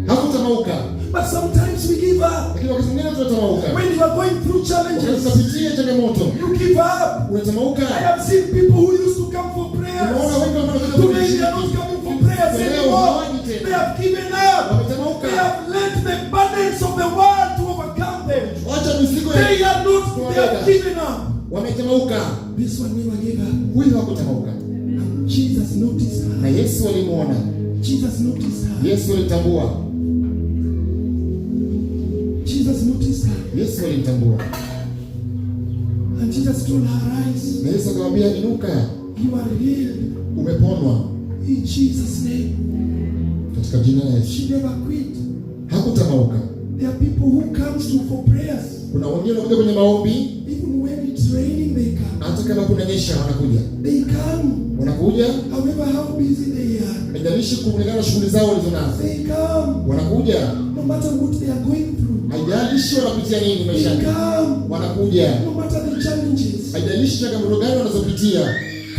Hakutamauka. But sometimes we give up. Lakini wakati mwingine tunatamauka. When you are going through challenges, Unapitia changamoto. you give up. Unatamauka. I have seen people who used to come for prayers. Unaona wengi wanakuja Today they are not coming for prayers anymore. They have given up. Wametamauka. They have let the burdens of the world to overcome them. Wacha mizigo ya They are not. They have given up. wametamauka. This one never gave up. Huyu hakutamauka. Jesus noticed Na her. Yesu alimuona. Jesus noticed her. Yesu alitambua. Jesus noticed her. Yesu alimtambua. And Jesus told her, "Rise. Na Yesu akamwambia inuka, You are healed umeponwa in Jesus' name." katika jina la Yesu. She never quit. Hakutamauka. There are people who comes to for prayers. Kuna wengine wanakuja kwenye maombi Even when it's raining, they come. hata kama kunanyesha wanakuja. They come. Wanakuja, However, how busy they are. haijalishi kulingana na shughuli zao walizonazo. They come. Wanakuja, No matter what they are going through. haijalishi wanapitia nini They maishani. come. Wanakuja, No matter the challenges. haijalishi changamoto gani wanazopitia.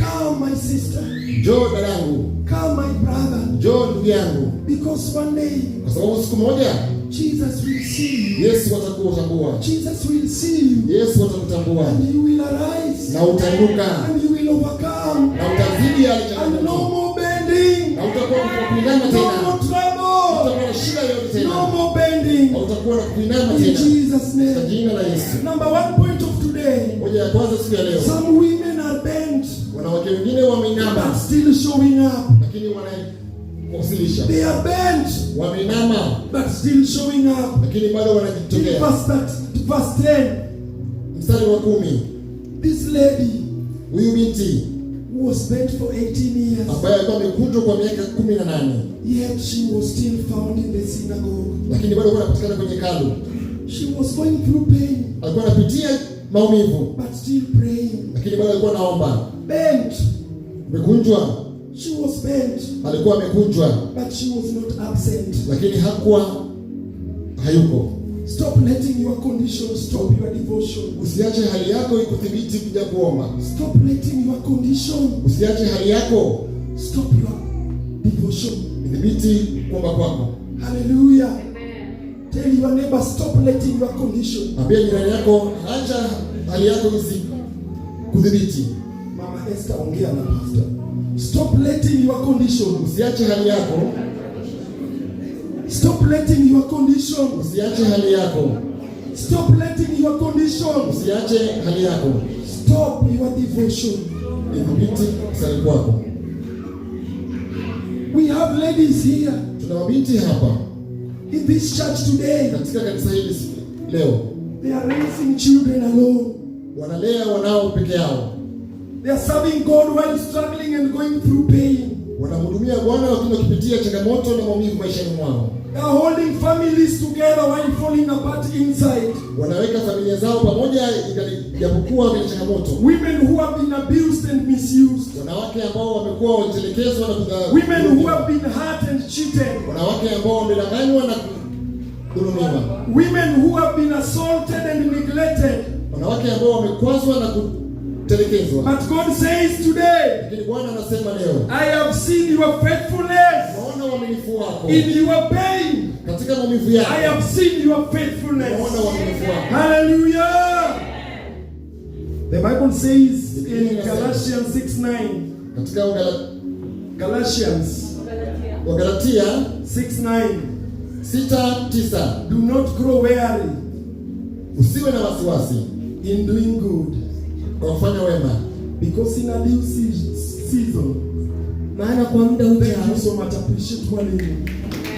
Come, my sister. Njoo dadangu, Come, my brother. njoo ndugu yangu, Because one day, kwa sababu siku moja Jesus will see you. Yesu atakutambua. Jesus will see you. Yesu atakutambua And you will arise. na utainuka And you will overcome. na utazidi yale And no changamoto more bending. na utakuwa kupinama No tena. more trouble. Utakuwa na shida yoyote No tena. more bending. Na utakuwa na kupinama In tena. Jesus' Kwa name. jina la Yesu. Number one point of today. Moja ya kwanza siku ya leo. Some women are bent, Wanawake wengine wameinama but still showing up. lakini wanawasilisha. They are bent, Wameinama but still showing up. lakini bado In wanajitokea. verse 10, Mstari wa 10. this lady Huyu binti was bent for 18 years, ambaye alikuwa amekunjwa kwa miaka 18 yet she was still found in the synagogue. lakini bado alikuwa anapatikana kwenye hekalu. She was going through pain, Alikuwa anapitia maumivu but still praying. lakini bado alikuwa anaomba. Bent, Amekunjwa, she was bent, alikuwa amekunjwa but she was not absent. lakini hakuwa hayuko. Stop letting your condition stop your devotion. Usiache hali yako ikudhibiti kuja kuomba. Stop letting your condition Usiache hali yako stop your devotion. idhibiti kuomba kwako. Hallelujah. Tell your neighbor, stop letting your condition. Ambia jirani yako, acha hali yako kudhibiti. Mama Esther, ongea na pastor. Stop letting your condition. Usiache hali yako, Stop letting your condition. usiache hali yako, Stop letting your condition. usiache hali yako Stop your devotion. idhibiti kusali kwako. We have ladies here Tuna mabinti hapa in this church today. katika kanisa hili leo, They are raising children alone. wanalea wanao peke yao, They are serving God while struggling and going through pain. wanamhudumia Bwana wakiwa wakipitia changamoto na maumivu maishani mwao. They are holding families together while falling apart inside. Wanaweka familia zao pamoja ijapokuwa kwenye changamoto. Women who have been abused and misused. Wanawake ambao wamekuwa wakitelekezwa na Women who have been hurt and cheated. wanawake ambao wamedanganywa na kudhulumiwa. Women who have been assaulted and neglected. Wanawake ambao wamekwazwa na kutelekezwa. But God says today, Lakini Bwana anasema leo, I have seen your faithfulness naona uaminifu wako in your pain. katika maumivu yako. I have seen your faithfulness. Naona uaminifu wako. Hallelujah. The Bible says in Galatians 6:9. Katika Galatians Wagalatia 6:9. 6:9, Do not grow weary usiwe na wasiwasi in doing good, kwa kufanya wema, because in a due season. maana kwa muda Thank ujao. you so much. Appreciate mwalimu.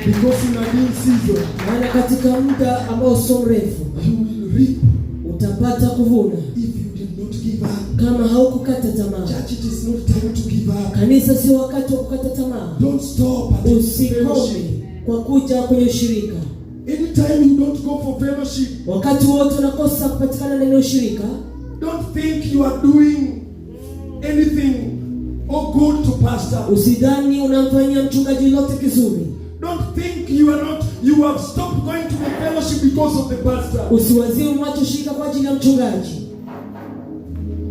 Because in a due season, maana katika muda ambao sio mrefu you will reap utapata kuvuna if you did not give up. kama haukukata tamaa. Church, it is not time to give up. Kanisa sio wakati wa kukata tamaa. Don't stop at Usikome fellowship. kwa kuja kwenye ushirika. Anytime you don't go for fellowship, Wakati wote unakosa kupatikana ndani ya ushirika, don't think you are doing anything or good to pastor. usidhani unamfanyia mchungaji lote kizuri. Don't think you have stopped going to the fellowship because of the pastor. Usiwazie umwache ushirika kwa ajili ya mchungaji.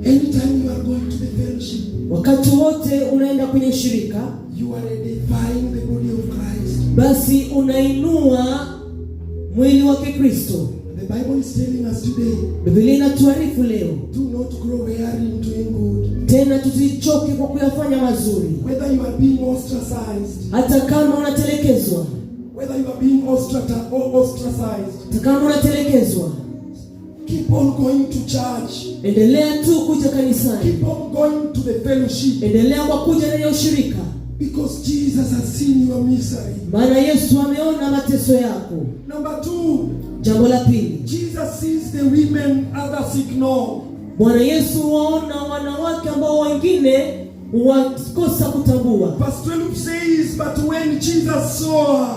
Anytime you are going to the fellowship, Wakati wote unaenda kwenye ushirika, you are edifying the body of Christ. basi unainua mwili wake Kristo. The Bible is telling us today, Biblia inatuarifu leo, do not grow weary in doing good. tena tusichoke kwa kuyafanya mazuri. Whether you are being ostracized, Hata kama unatelekezwa, whether you are being ostracized, hata kama unatelekezwa, keep on going to church. endelea tu kuja kanisani. Keep on going to the fellowship. Endelea kwa kuja ndani ya ushirika, Because Jesus has seen your misery. maana Yesu ameona mateso yako. Number 2, Jambo la pili, Jesus sees the women others ignore. Bwana Yesu waona wanawake ambao wengine wakosa kutambua. Verse 12 says, but when Jesus saw her,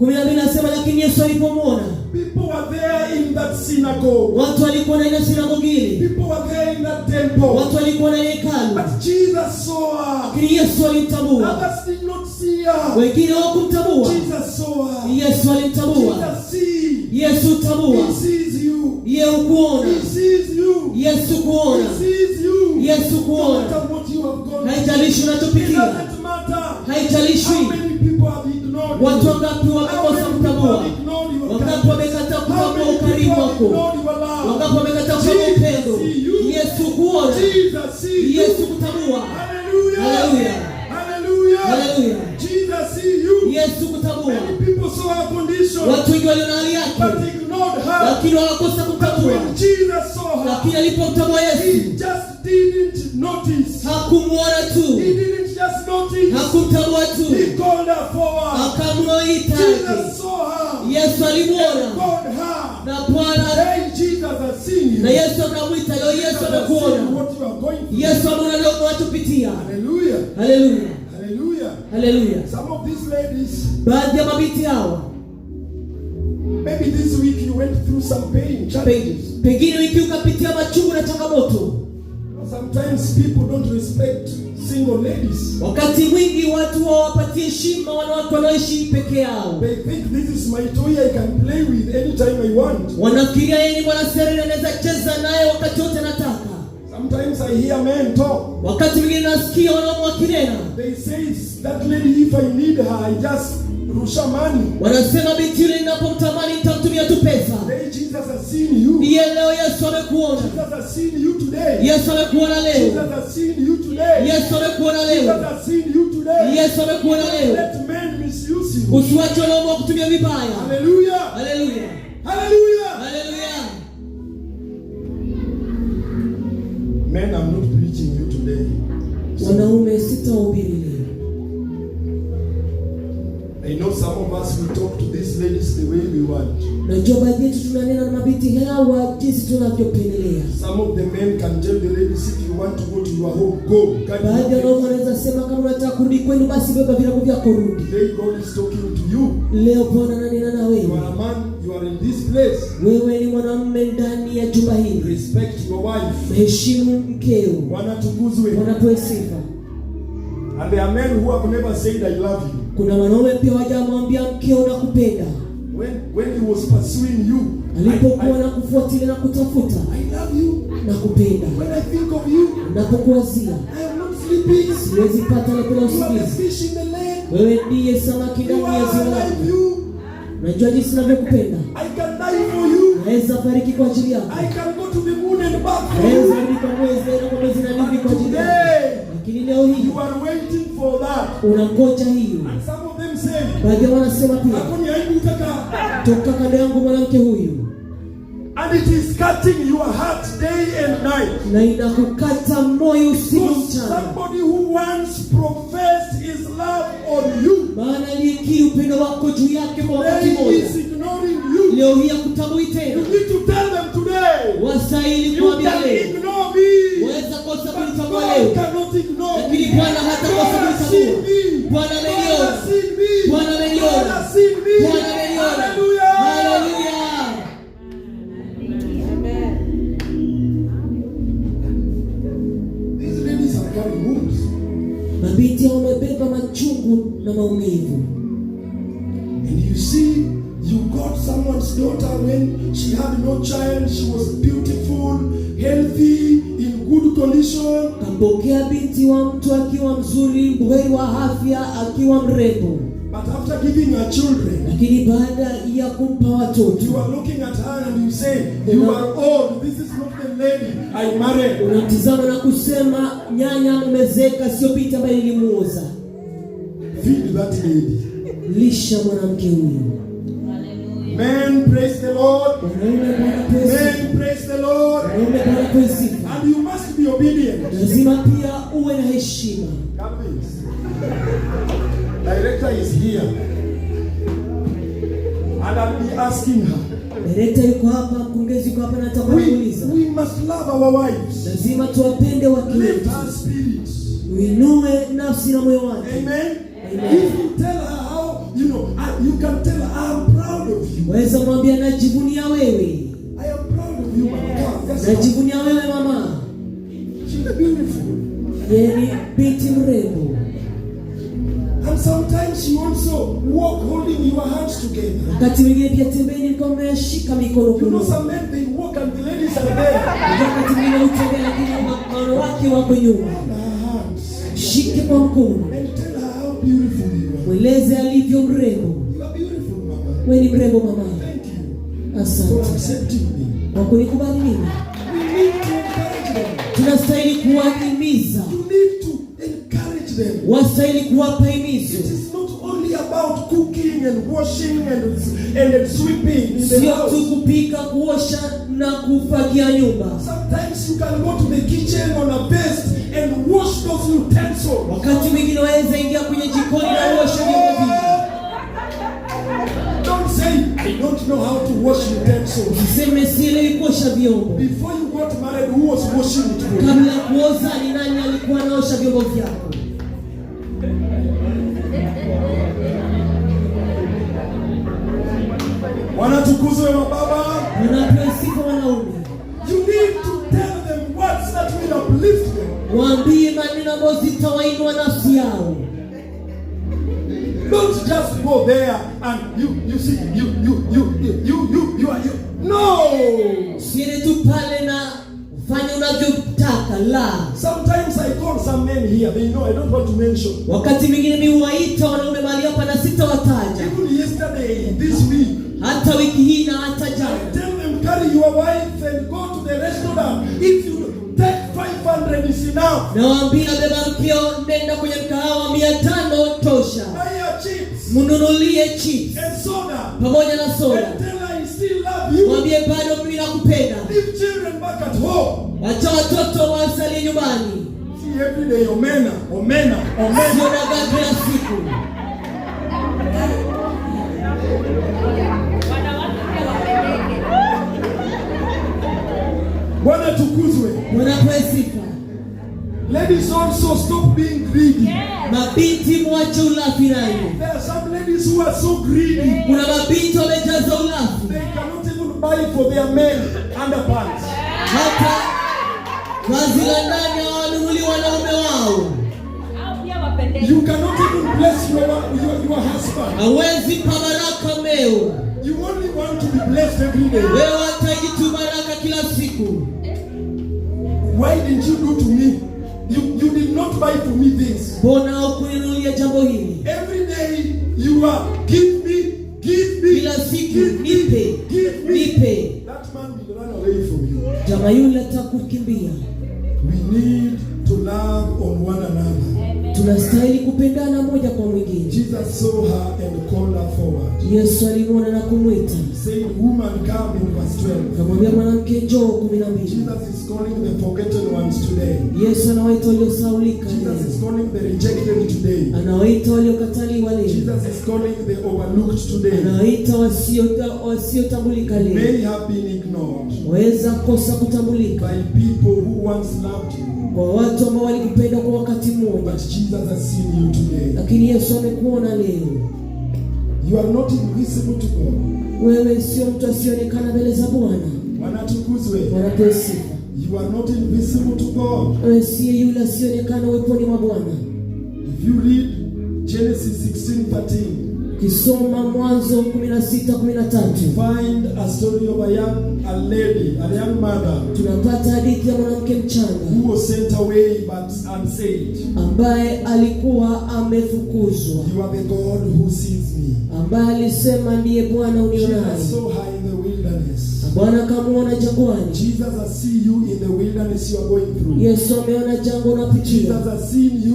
12 nasema, lakini Yesu alipomwona, people were there in that synagogue. watu walikuwa ndani ya sinagogi, People were there in that temple. watu walikuwa ndani ya hekalu, But Jesus saw her. lakini Yesu alimtambua. Others did not see her. Wengine hawakumtambua, Jesus saw her. Yesu alimtambua. Jesus sees. Yesu tambua, He sees you. yeye ukuona. He sees you. Yesu kuona, He sees you. Yesu No kuona. matter what you have gone Haijalishi through. It unachopitia, doesn't matter. haijalishi How many people have ignored watu you? wangapi How wamekosa many people kutambua, have ignored your wangapi kindness? wamekataa How kutambua many people ukarimu have wako, ignored your love? wangapi wamekataa kutambua upendo. Jesus see you. Yesu kuona, Jesus see you. Yesu kutambua. Hallelujah. Hallelujah. Hallelujah. Hallelujah. Jesus see you. Yesu kutambua. Many people saw her condition, Watu wengi waliona hali but yake, ignored her. lakini wakakosa But kutambua. when Jesus saw her, Lakini alipomtambua he Yesu, just didn't notice. hakumwona He tu, didn't just notice. hakumtambua tu, He called her forward. akamwita. Jesus saw her. Yesu alimwona, Called her. na Bwana, Hey, Jesus has seen you. na Yesu akamwita. Leo Yesu Jesus has seen amekuona, what you are going through. Yesu ameona leo unachopitia. Hallelujah. Haleluya, Hallelujah. haleluya. Some of these ladies, Baadhi ya mabinti hawa, maybe this week you went through some pain, challenges. pengine wiki ukapitia machungu na changamoto. Sometimes people don't respect single ladies. Wakati mwingi watu hawapatie heshima wanawake wanaoishi peke yao. They think this is my toy I can play with anytime I want. Wanafikiria yeye ni mwanaseri, anaweza cheza naye wakati wote anataka. Sometimes I hear men talk. Wakati mwingine nasikia wanaume wakinena, They say that lady, if I need her, I just rusha money. wanasema binti yule ninapomtamani nitamtumia tu pesa. Hey, Jesus has seen you. Ndiye leo Yesu amekuona. Jesus has seen you today. Yesu amekuona leo. Jesus has seen you today. Yesu amekuona Jesus leo. has seen you today. Yesu amekuona leo. Let men misuse you. Usiwache wanaume kutumia vibaya. Hallelujah. Haleluya. Hallelujah. Haleluya. Men, I'm not preaching you today. Wanaume sitahubiri leo. I know some of us will talk to these ladies the way we want. Najua baadhi yetu tunanena na mabinti hawa jinsi tunavyopendelea. Some of the men can tell the ladies, if you want to go to your home, go. Baadhi ya wanaume wanaweza sema kama unataka kurudi kwenu basi beba virago vyako rudi. Today God is talking to you. Leo Bwana ananena na You wewe. are a man, you are in this place. Wewe ni mwanamume ndani ya jumba hili. Respect your wife. Heshimu mkeo. Bwana tukuzwe. Wanapewa sifa. And there are men who have never said I love you. Kuna wanaume pia hawajamwambia mkeo nakupenda. When he was pursuing you, Alipokuwa na kufuatilia na kutafuta, I love you. nakupenda. When I think of you, Napokuwazia, I am not sleeping. siwezi pata na kula You are the usingizi. fish in the lake. Wewe ndiye samaki You ndani ya are, ziwa I lako. love you. Najua jinsi ninavyokupenda. I can die for you. Naweza fariki kwa ajili yako. I can go to the moon and back for Naweza you. rudi kwa mwezi na kwa mwezi na rudi kwa ajili yako. Today, Lakini leo hii you are waiting for that. unangoja hiyo. And some of them say, Baadhi ya wanasema pia, hapo ni aibu kaka. toka kando yangu mwanamke huyu. And it is cutting your heart day and night. Na inakukata moyo usiku Because mchana. somebody who once professed his love on you maana aliyekiri upendo wako juu yake kwa wakati Today mmoja is ignoring you. leo hii hakutambui You tena. need to tell them today. Wastahili You kuambia can leo, ignore me. waweza kosa But kunitambua God leo, cannot ignore lakini me. Bwana hata kosa God has seen kunitambua. me. Bwana God ameniona, has seen me. Bwana God ameniona, has seen me. Bwana ameniona. Hallelujah. Haleluya. These ladies are carrying wounds. Mabinti hao wamebeba machungu na maumivu. And you see, you got someone's daughter when she had no child. She was beautiful, healthy, in good condition. Kampokea binti wa mtu akiwa mzuri, buheri wa afya, akiwa mrembo. But after giving her children, Lakini baada ya kumpa watoto, you are looking at her and you say, you are old. This is not the lady I married. unamtizama na kusema, nyanya amezeka, sio binti ambaye nilimuoza. Feed that lady. Lisha mwanamke huyu. Men, praise the Lord. Wanaume Bwana pesi, Men, praise the Lord. wanaume Bwana pesi. And you must be obedient. Lazima pia uwe na heshima. Come this. Director is here. And I'll be asking her. Direkta yuko hapa, mkurugenzi yuko hapa, na nitakuuliza. We must love our wives. Lazima tuwapende wake Lift wetu. her spirits. Uinue nafsi na moyo wake. Amen. Amen. If you tell her how, you can tell her, I'm proud of you. Waweza mwambia, najivunia wewe. I am proud of you, mama. Najivunia wewe mama. She's beautiful. Yeye ni binti mrembo. And sometimes you also walk holding your hands together. Wakati mwingine pia tembeni mko mmeshika mikono You know kuno. some men, they walk and the ladies are there. Wakati mwingine utembea lakini mkono wake wako nyuma. Her hands. Shike kwa mkono. And tell her how beautiful you are. Mweleze alivyo mrembo. You are beautiful, mama. Wewe ni mrembo mama. Thank you for Asante accepting me. kwa kunikubali mimi. We need to encourage them. Tunastahili kuwahimiza. You need to encourage them. Wastahili kuwapa It himizo. is not only about cooking and washing and sweeping in the Sio house. tu kupika, kuosha na kufagia nyumba. Sometimes you can go to the kitchen on a best and wash those utensils. Wakati mwingine waweza ingia kwenye jikoni na uoshe vyombo vingi. Don't say, I don't know how to wash utensils. Usiseme sielewi kuosha vyombo. Before you got married, who was washing it for you? Kabla ya kuoza, ni nani alikuwa anaosha vyombo vyako? Bwana tukuzwe mababa. Unapewa sifa wanaume. You need to tell them words that will uplift them. Waambie maneno ambayo zitawainua nafsi yao. Don't just go there and you see you are you. No. Siende tu pale na ufanye unavyotaka, la. Sometimes I call some men here. They know I don't want to mention. Wakati mwingine mimi huwaita wanaume mahali hapa na sitawataja. Even yesterday, this week, Hata wiki hii na hata I jana. tell them carry your wife and go to the restaurant. If you take 500 is enough. Nawaambia beba mkeo, nenda kwenye mkahawa 500 tosha. Buy her chips Mnunulie chips and soda. pamoja na soda. And tell her I still love you. Mwambie bado mimi nakupenda. Leave children back at home. Wacha watoto wasalie nyumbani. See every day omena. Sio dagaa kila siku. Bwana tukuzwe. Wanapewa sifa. Ladies also stop being greedy. Mabinti mwache ulafi nayo. There are some ladies who are so greedy. Kuna mabinti wamejaza ulafi. They cannot even buy for their men underpants. Hata vazi la ndani hawanunuli wanaume wao. You cannot even bless your husband. Hawezi pa baraka meo. You only want to be blessed every day. Wewe wataji tu baraka kila siku. Why didn't you do to me? You did not buy for me this. Mbona hukuninunulia jambo hili? Every day you are give me. Kila siku nipe. That man will run away from you. Jamaa yule atakukimbia. We need to love on one another. Tunastahili kupendana moja kwa mwingine. Jesus saw her and called her forward. Yesu alimwona na kumwita. Saying, woman, come in verse 12. Akamwambia mwanamke njoo 12. Jesus is calling the forgotten ones today. Yesu anawaita waliosahaulika Jesus leo. is calling the rejected today. Anawaita waliokataliwa leo. Jesus is calling the overlooked today. Anawaita wasiotambulika leo. May have been ignored Waweza kosa kutambulika by people who once loved you. kwa watu ambao walikupenda kwa wakati mmoja. But Jesus has seen you today. Lakini Yesu amekuona leo. You are not invisible to God. Wewe sio mtu asionekana mbele za Bwana. Wanatukuzwe. Wanapewa sifa. You are not invisible to God. Wewe si yule asionekana uweponi mwa Bwana. If you read Genesis 16:13, Kisoma Mwanzo 16:13. find a story of a young mother Tunapata hadithi ya mwanamke mchanga who was sent away but unsaved. ambaye alikuwa amefukuzwa, You are the God who sees me. ambaye alisema ndiye Bwana unionaye. Jesus saw her in the wilderness. Bwana kamuona jangwani. Jesus has seen you in the wilderness you are going through. Yesu ameona jangwa unapitia. Jesus has seen you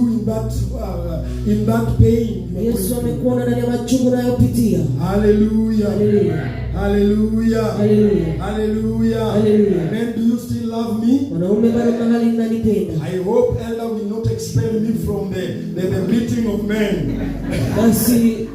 in that pain. Yesu amekuona ndani ya machungu unayopitia. Hallelujah. Hallelujah. Hallelujah. Hallelujah. Hallelujah. Hallelujah. Men, do you still love me? Wanaume bado mngali mnanipenda. I hope Elder will not expel me from the meeting of men. Basi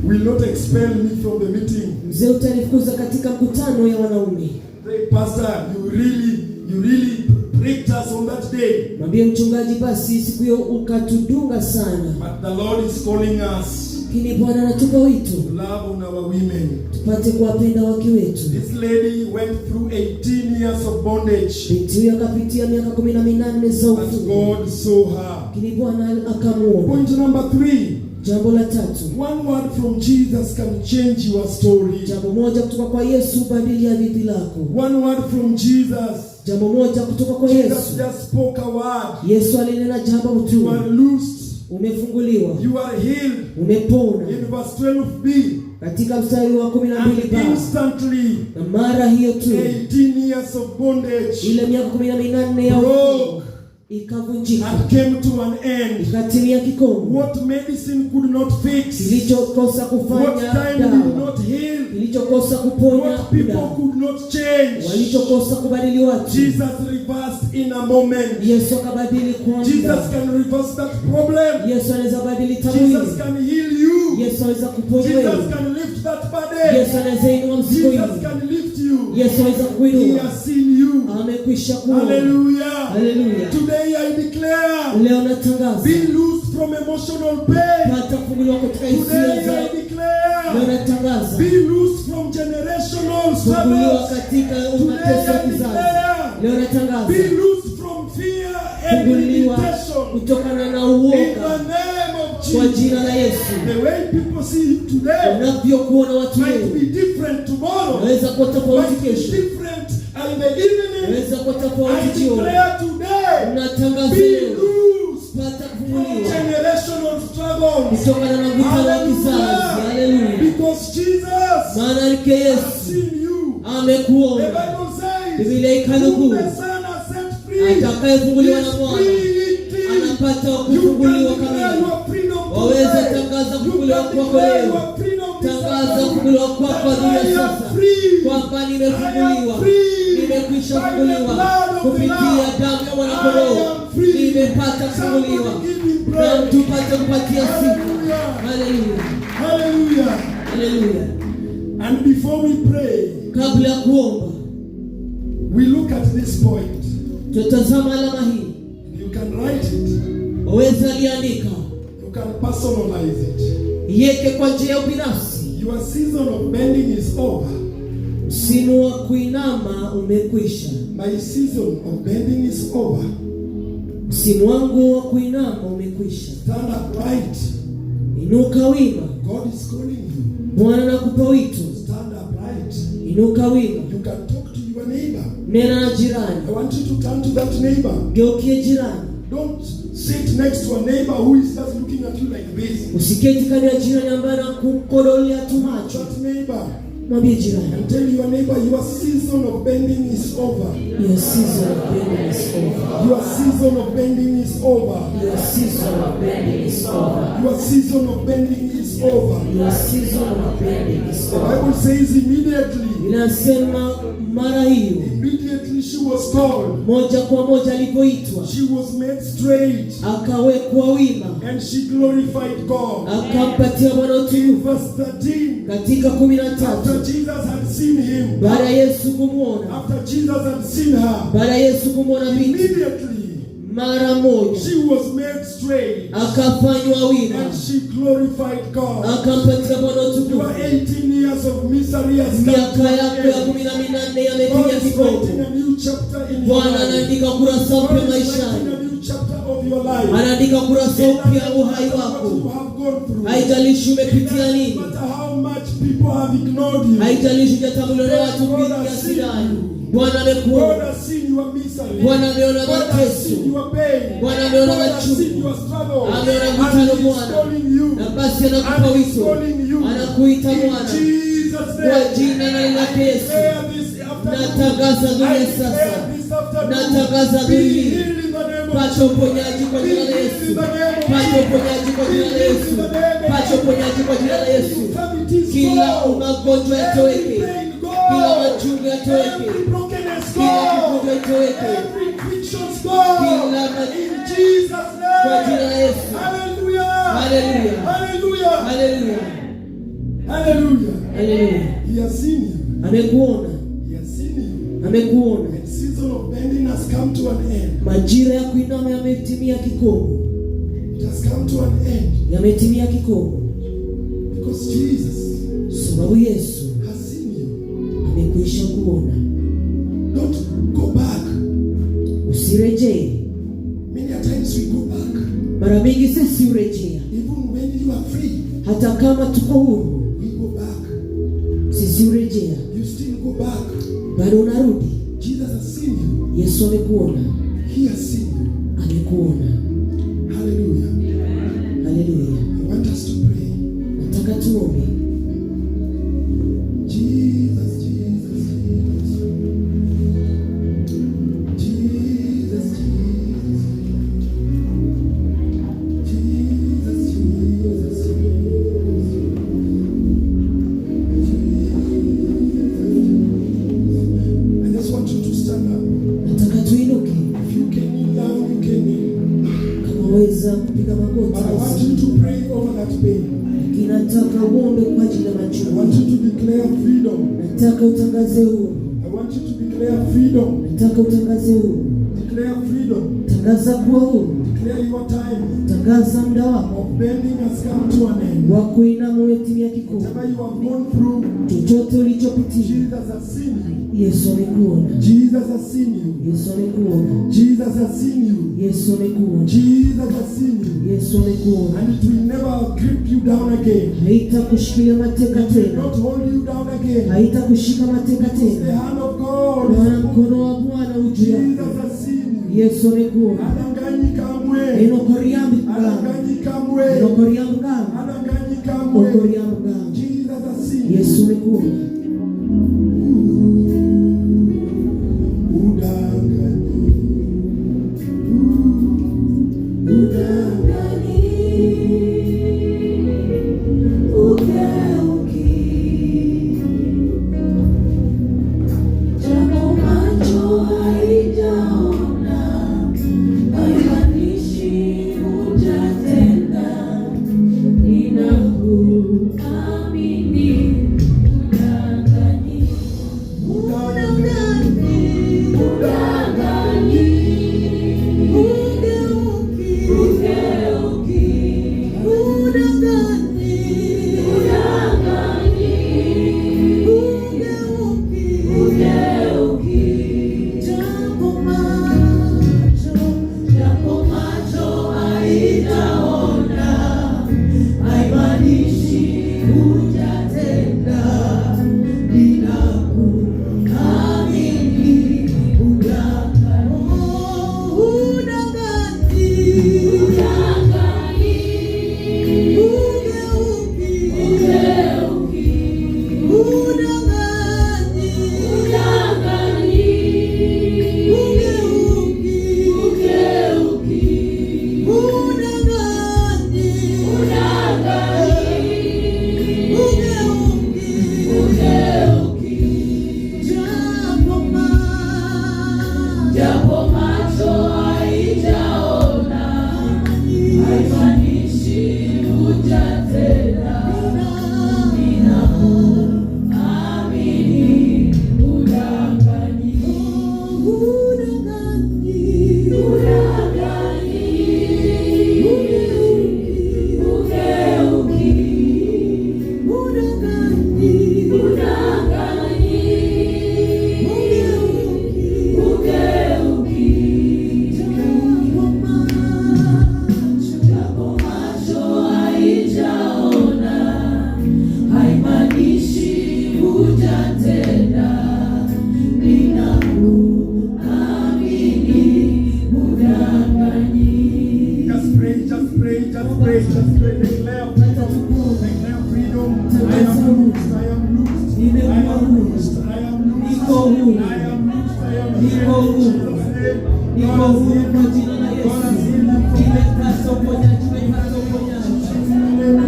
Will not expel me from the meeting. mzee utanifukuza katika mkutano ya wanaume. Say, Pastor, you really pricked us on that day. Mwambie mchungaji, basi siku hiyo ukatudunga sana. But the Lord is calling us Lakini Bwana anatupa wito to love on our women. tupate kuwapenda wake wetu. This lady went through 18 years of bondage. Binti huyo akapitia miaka 18 za But ufungo. God saw her. Lakini Bwana akamuona. Point number 3. Jambo la tatu. One word from Jesus can change your story. Jambo moja kutoka kwa Yesu badili hadithi lako. One word from Jesus. Jambo moja kutoka kwa Jesus Yesu. just spoke a word. Yesu alinena jambo You tu. are loosed. Umefunguliwa. You are healed. Umepona. In verse 12b. Katika mstari wa 12 And ba. instantly, Na mara hiyo tu 18 years of bondage ile miaka 18 ya broke ufungo ikavunjika. and came to an end. Ikatimia kikomo. What medicine could not fix, Kilichokosa what kufanya time did dawa. not heal, Kilichokosa kuponya what people dawa. could not change, Walichokosa kubadili watu. Jesus reversed in a moment. Yesu akabadili kwa Jesus muda. can reverse that problem. Yesu anaweza badili tabu Jesus hili. can heal you. Yesu anaweza kuponya Jesus wewe. can lift that burden. Yesu anaweza inua mzigo Jesus hili. can lift you. Yesu anaweza He kuinua. has seen you. Amekwisha kuona. Hallelujah. Hallelujah. Today I declare, Leo natangaza be loosed from emotional pain. pata kufunguliwa katika hisia Today I za. Leo declare, natangaza be loosed from generational kufunguliwa struggles. katika Today mateso ya I kizazi. declare, Leo natangaza be loosed from fear and kufunguliwa limitation. kutokana na In uoga the name of kwa Jesus. jina la Yesu. The way people see you today Unavyokuona watu might leo be different tomorrow. unaweza kuwa tofauti Might be kesho. different in the evening. Unaweza kuwa I tofauti jioni. declare today, Unatangaza be leo loosed pata from kufunguliwa generational struggles. kutokana na mvutano wa kizazi. Haleluya. Because Jesus Maana yake has Yesu seen you. The amekuona. Bible says, Biblia whom ikanukuu, the Son has set free atakayefunguliwa na is Bwana free indeed. anapata You can kufunguliwa declare kamili. your freedom Waweza today. tangaza You kufunguliwa can kwako declare leo. your freedom this Tangaza afternoon. kufunguliwa kwako That dunia I am sasa, free. kwamba I am nimefunguliwa, free. nimekwisha By the funguliwa blood of the kupitia Lamb. damu ya I mwanakondoo, am free. nimepata kufunguliwa. Somebody give him Na praise. tupate kupatia sifa. Hallelujah. Haleluya, Hallelujah. haleluya. And before we pray, Kabla ya kuomba, we look at this point. tutazama alama hii. You can write it. Waweza liandika, You can personalize it. iweke kwa njia ya binafsi. Your season of bending is over. Msimu wa kuinama umekwisha. My season of bending is over. Msimu wangu wa kuinama umekwisha. Stand upright. Inuka wima. God is calling you. Bwana anakupa wito. Stand upright. Inuka wima. You can talk to your neighbor. Nena na jirani. I want you to turn to that neighbor. Geukie jirani. Don't sit next to a neighbor who is just looking at you like this. Usiketi kando ya jirani ambaye anakukodolea tu macho. That neighbor, Mwambie jirani. And tell your neighbor, your season of bending is over. Your season of bending is over. Your season of bending is over. Your season of bending is over. Your season of bending is over. Your season of bending is The over. Bible says immediately. Inasema mara hiyo, Immediately she was called. moja kwa moja alipoitwa, She was made straight. akawekwa wima, And she glorified God. akampatia Bwana In utukufu. verse 13. Katika 13, After Jesus had seen him. baada ya Yesu kumwona, After Jesus had seen her. baada ya Yesu kumwona binti, Immediately. mara moja She was made straight. akafanywa wima, And she glorified God. akampatia Bwana Your utukufu. 18 years of misery has come Miaka to an yako ya end. 18 God yamepiga is kikomo. writing a new chapter in your Bwana life. anaandika kurasa God mpya is writing maishani, a new chapter of your life. anaandika kurasa It mpya doesn't uhai matter what you wako. have gone through. Haijalishi It umepitia doesn't nini, matter how much people have ignored you. haijalishi hujatambuliwa na watu God vingi has kiasi seen gani. you. Bwana God amekuona, has seen your misery. Bwana ameona God has mateso, seen your pain. Bwana ameona God has machungu, seen your struggle. ameona And mvutano He is Bwana, calling you. na basi anakupa And He is wito, calling you. anakuita In Bwana Jesus' kwa name. jina na jina la Yesu. Declare this afternoon. Natangaza I dunia declare sasa, this afternoon. natangaza Be dunia, healed in the name of pata Jesus. uponyaji kwa jina la Yesu, pata uponyaji kwa jina la Yesu, pata uponyaji kwa jina la Yesu. Kila magonjwa yatoweke, kila machungu yatoweke, Every brokenness kila go. kifungo yatoweke, Every afflictions kila go. In Jesus' kwa jina la name. Yesu. Hallelujah. Hallelujah. Hallelujah. Haleluya, Hallelujah. haleluya. He has seen you. Amekuona, He has seen you. amekuona. And season of bending has come to an end. Majira ya kuinama yametimia kikomo, It has come to an end. yametimia kikomo, Because Jesus sababu Yesu has seen you. amekwisha kuona. Don't go back. Usirejee. Many a times we go back. Mara mingi sisi urejea, Even when you are free, hata kama tuko huru, we go back. sisi urejea, You still go back. bado unarudi. Jesus has seen you. Yesu amekuona, He has seen you. amekuona. Hallelujah. Haleluya. I want us to pray. Nataka tuombe. Jesus, Jesus, Jesus. Jesus, Jesus. Jesus, Jesus. I just want you to stand up. Nataka tuinuke. If you can kneel down, you can kneel. Kama weza kupiga magoti, But I want you to pray over that pain. lakini nataka uombe kwa ajili ya I want machungu. you to declare freedom. Nataka utangaze huru. I want you to declare freedom. Nataka utangaze huru. Declare freedom. Tangaza kuwa huru. Declare your time Tangaza muda wako of bending has come to an end. wa kuinama umetimia kikomo. Whatever you have gone through, Chochote ulichopitia, Jesus has seen you. Yesu amekuona. Jesus has seen you. Yesu amekuona. Jesus has seen you. Yesu amekuona. Jesus has seen you. Yesu amekuona. And it will never grip you down again. Haitakushikilia mateka It will tena, not hold you down again. haitakushika mateka The tena. hand of God. Maana mkono wa Bwana uju Jesus yako. has seen you. Yesu amekuona. Adanganyi kamwe. Enokoriambi mganga. Adanganyi kamwe. Enokoriambi mganga. Adanganyi kamwe. Okoriambi mganga. Jesus has seen you. Yesu amekuona. Amini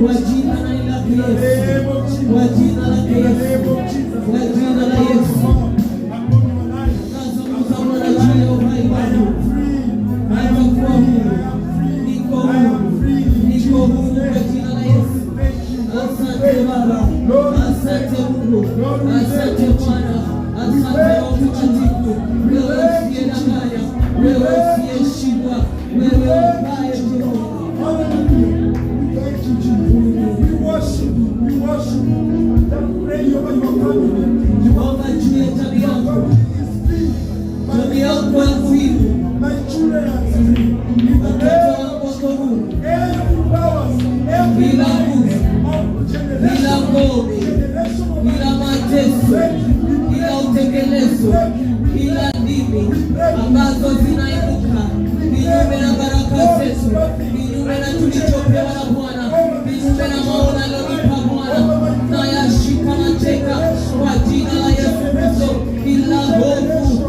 Kwa jina la Yesu. Kwa jina la Yesu. Kwa jina la Yesu. Nazungumza Bwana juu ya uhai wangu. Nitakuwa huru. Niko huru. Niko huru kwa jina la Yesu. Asante Baba. Asante Mungu. Asante Bwana. Asante Roho Mtakatifu. Wewe usiyedanganya. Wewe usiyeshindwa. Wewe ubaye Jehova. We worship. Pray over your family. Omba juu ya jamii yako. Jamii yako ya muhimu. My children are free. Watoto wako wako huru. Every powers, Bila nguvu, bila ngome, bila mateso, bila utekelezo, bila ndimi ambazo zinainuka kinyume na baraka zetu, kinyume na tulichopewa na Bwana, kinyume na maono aliyonipa Bwana, na yashika mateka kwa jina la Yesu Kristo. Kila hofu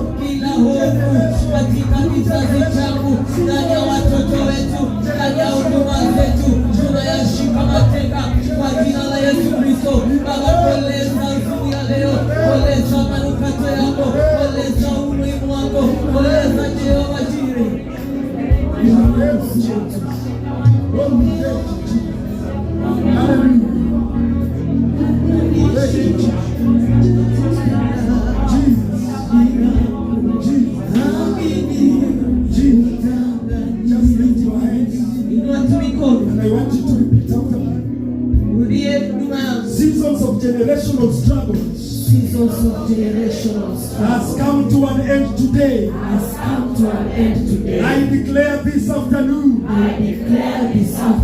katika kizazi changu, ndani ya watoto wetu, ndani ya huduma zetu, tunayashika mateka kwa jina la Yesu Kristo. Baba, koleza asubuhi ya leo, koleza manukato yako, koleza umuhimu wako, koleza Jehova Jireh. Seasons of generational struggles has come to an end today. I declare this afternoon.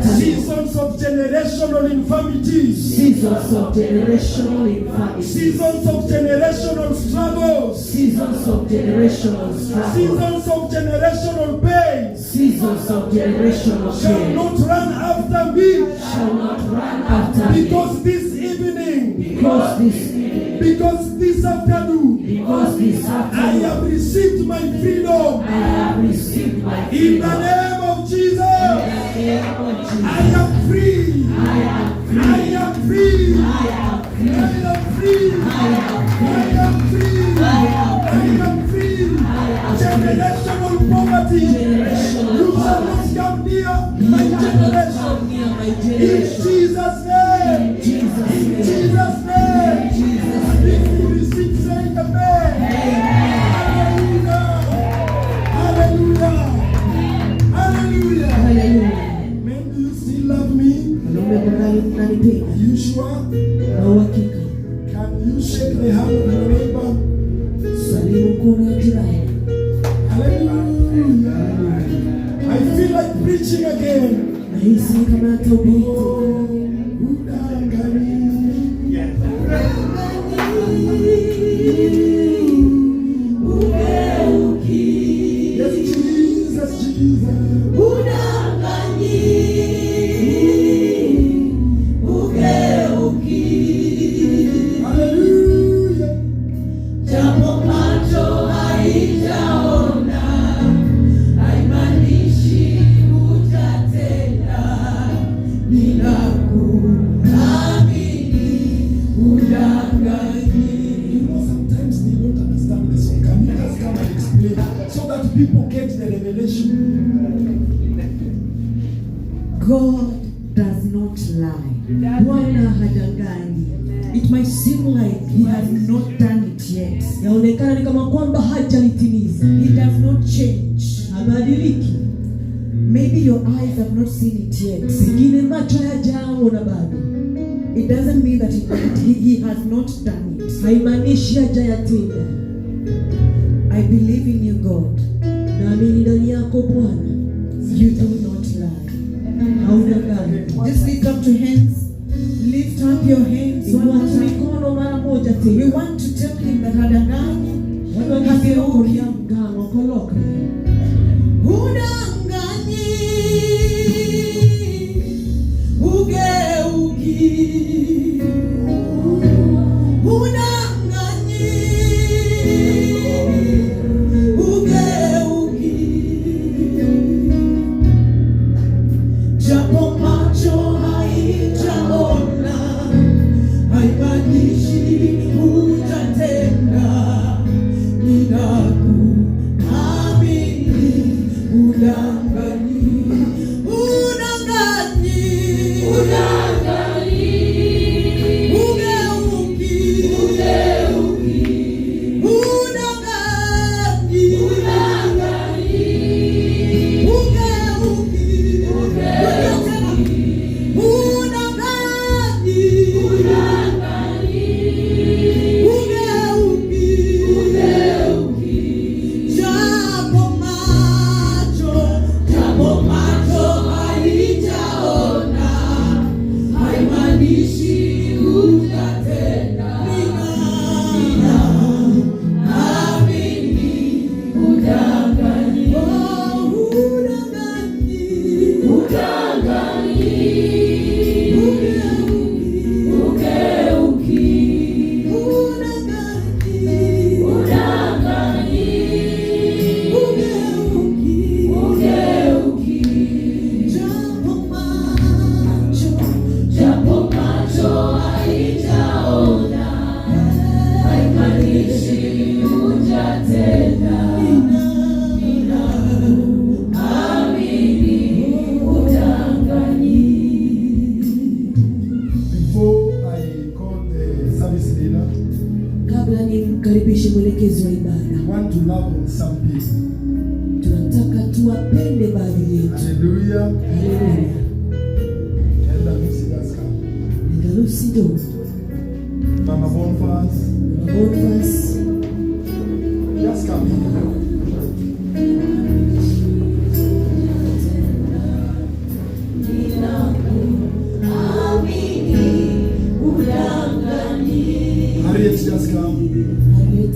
Seasons of generational infirmities. Seasons of generational infirmities. Seasons of generational struggles. Seasons of generational struggles. Seasons of generational pain. Seasons of generational Shall pain. not run after me. Shall not run after me. Because this evening. Because this afternoon. I have received my freedom. In the name of Jesus. I am free. I am free. Generational poverty. You shall not come near my generation. In Jesus' name. In Jesus' name. If you receive, say amen. Hallelujah. Men, do you still love me? Are you sure? Can you shake the hand of your neighbor? Hallelujah. I feel like preaching again. People get the revelation. God does not lie. Bwana hadanganyi. It might seem like he has not done it yet. Yaonekana ni kama kwamba hajalitimiza. He does not change. Habadiliki. Maybe your eyes have not seen it yet. Pengine macho hayajaona bado. It doesn't mean that he has not done it. Haimaanishi hajayatenda. I believe in you, God. Naamini ndani yako Bwana. You do not lie. Haudanganyi. Just lift up your hands. Lift up your hands. Mikono mara moja tena. We want to tell him that hadanganyi. Hageuki. Hukoloka. Hudanganyi. Hugeuki. Hudanganyi. Japo macho haija Nimkaribishe mwelekezi wa ibada. We want to love on some people. Tunataka tuwapende baadhi yetu. Hallelujah. Haleluya. And the visitors come. Nikarusi ndo. Mama Bonfas. Bonfas. Just come here. Harriet, just come. Harriet.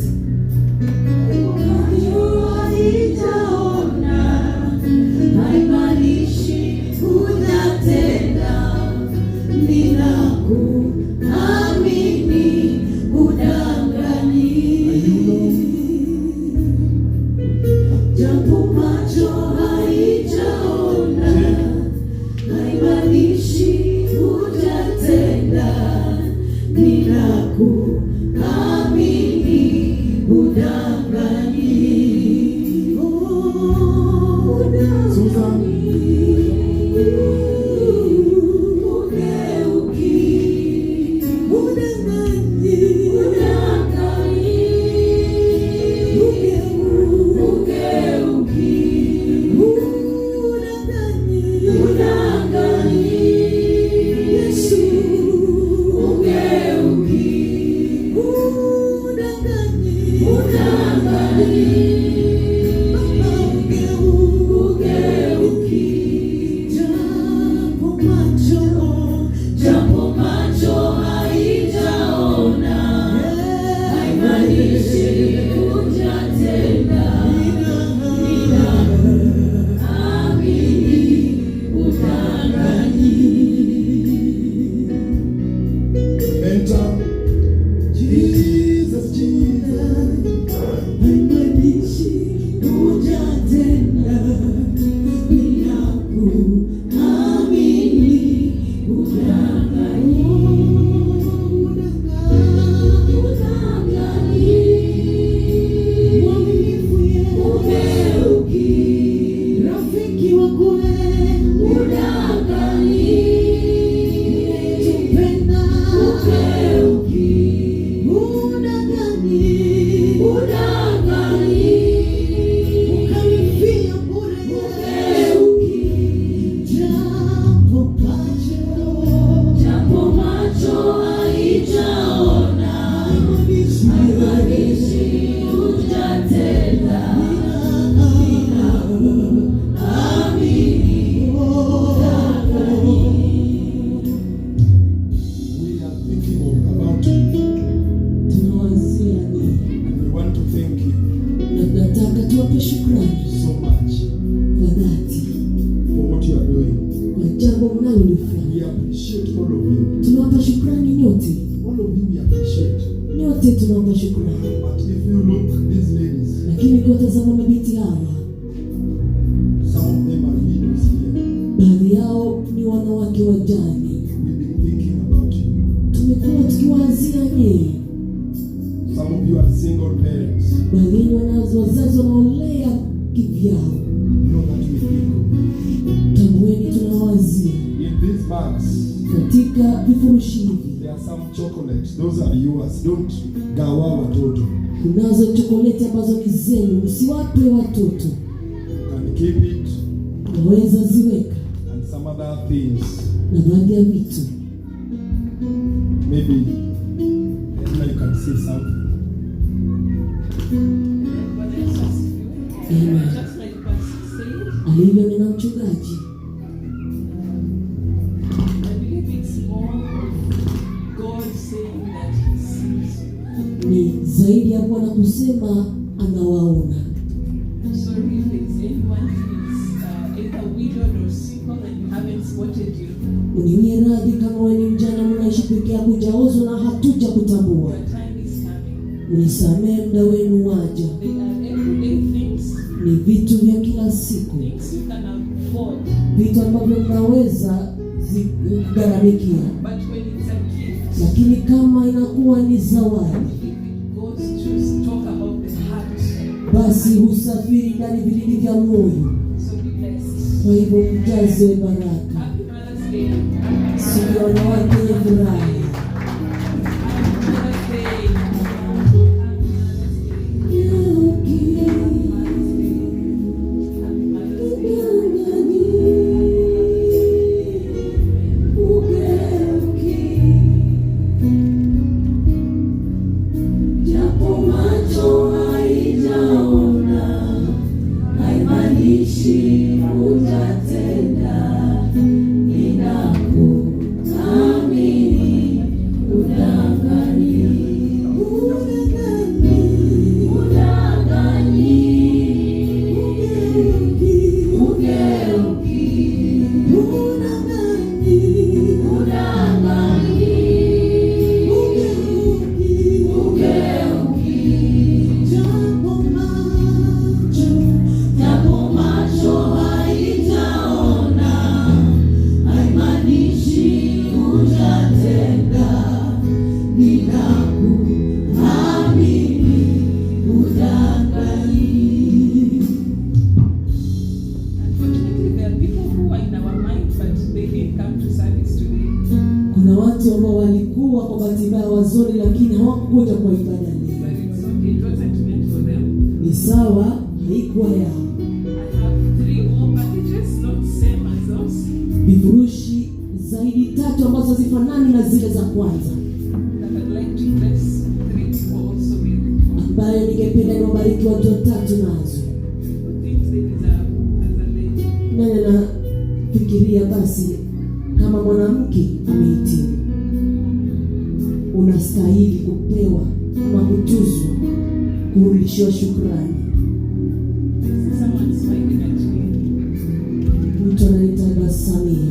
Tunawapa shukrani nyote. Nyote tunawapa shukrani. Lakini kwa tazama mabinti hawa, baadhi yao ni wanawake wajane. Tumekuwa tukiwaanzia nyinyi. Some of you are single parents. Baadhi wanazo wazazi wanaolea kivyao. Know that we think. Tambueni tunawazia. In these bags, katika vifurushi hivi, there are some chocolates. Those are yours. Don't gawa watoto. Kunazo chokoleti ambazo ni zenu, usiwape watoto. And keep it. Unaweza ziweka. And some other things. Na baadhi ya vitu. Maybe you can say something. Amen. Alivyo nina mchungaji. Ni zaidi ya Bwana kusema anawaona. So if there's anyone who is either widowed or single and you haven't spotted you, uniwie radhi kama wewe ni mjana mnaishi peke yako hujaozwa na hatuja kutambua. your time is coming. Unisamehe, muda wenu waja. They are everyday things, Ni vitu vya kila siku, things you can afford. vitu ambavyo mnaweza kugharamikia. But when it's a gift, Lakini kama inakuwa ni zawadi, it goes to talk about the heart. basi husafiri ndani vilindi vya moyo. So be blessed. Kwa hivyo mjaze baraka. Happy Mother's Day. Siku ya wanawake yenye furaha. Happy Mother's Day. Kuna watu ambao walikuwa kwa bahati mbaya wazuri, lakini hawakuja kwa ibada leo. But it's okay, it wasn't meant for them. Ni sawa, haikuwa yao. I have 3 more packages, not same as those. Vifurushi zaidi 3 ambazo zifanani na zile za kwanza, That I'd like to bless 3 people also with. ambayo ningependa niwabariki watu 3 nazo. Who thinks they deserve as a lady. Nani nafikiria basi kama mwanamke amehitimu, unastahili kupewa ama kutuzwa, kurudishiwa shukrani. I see someone smiling at me. Mtu ananitabasamia.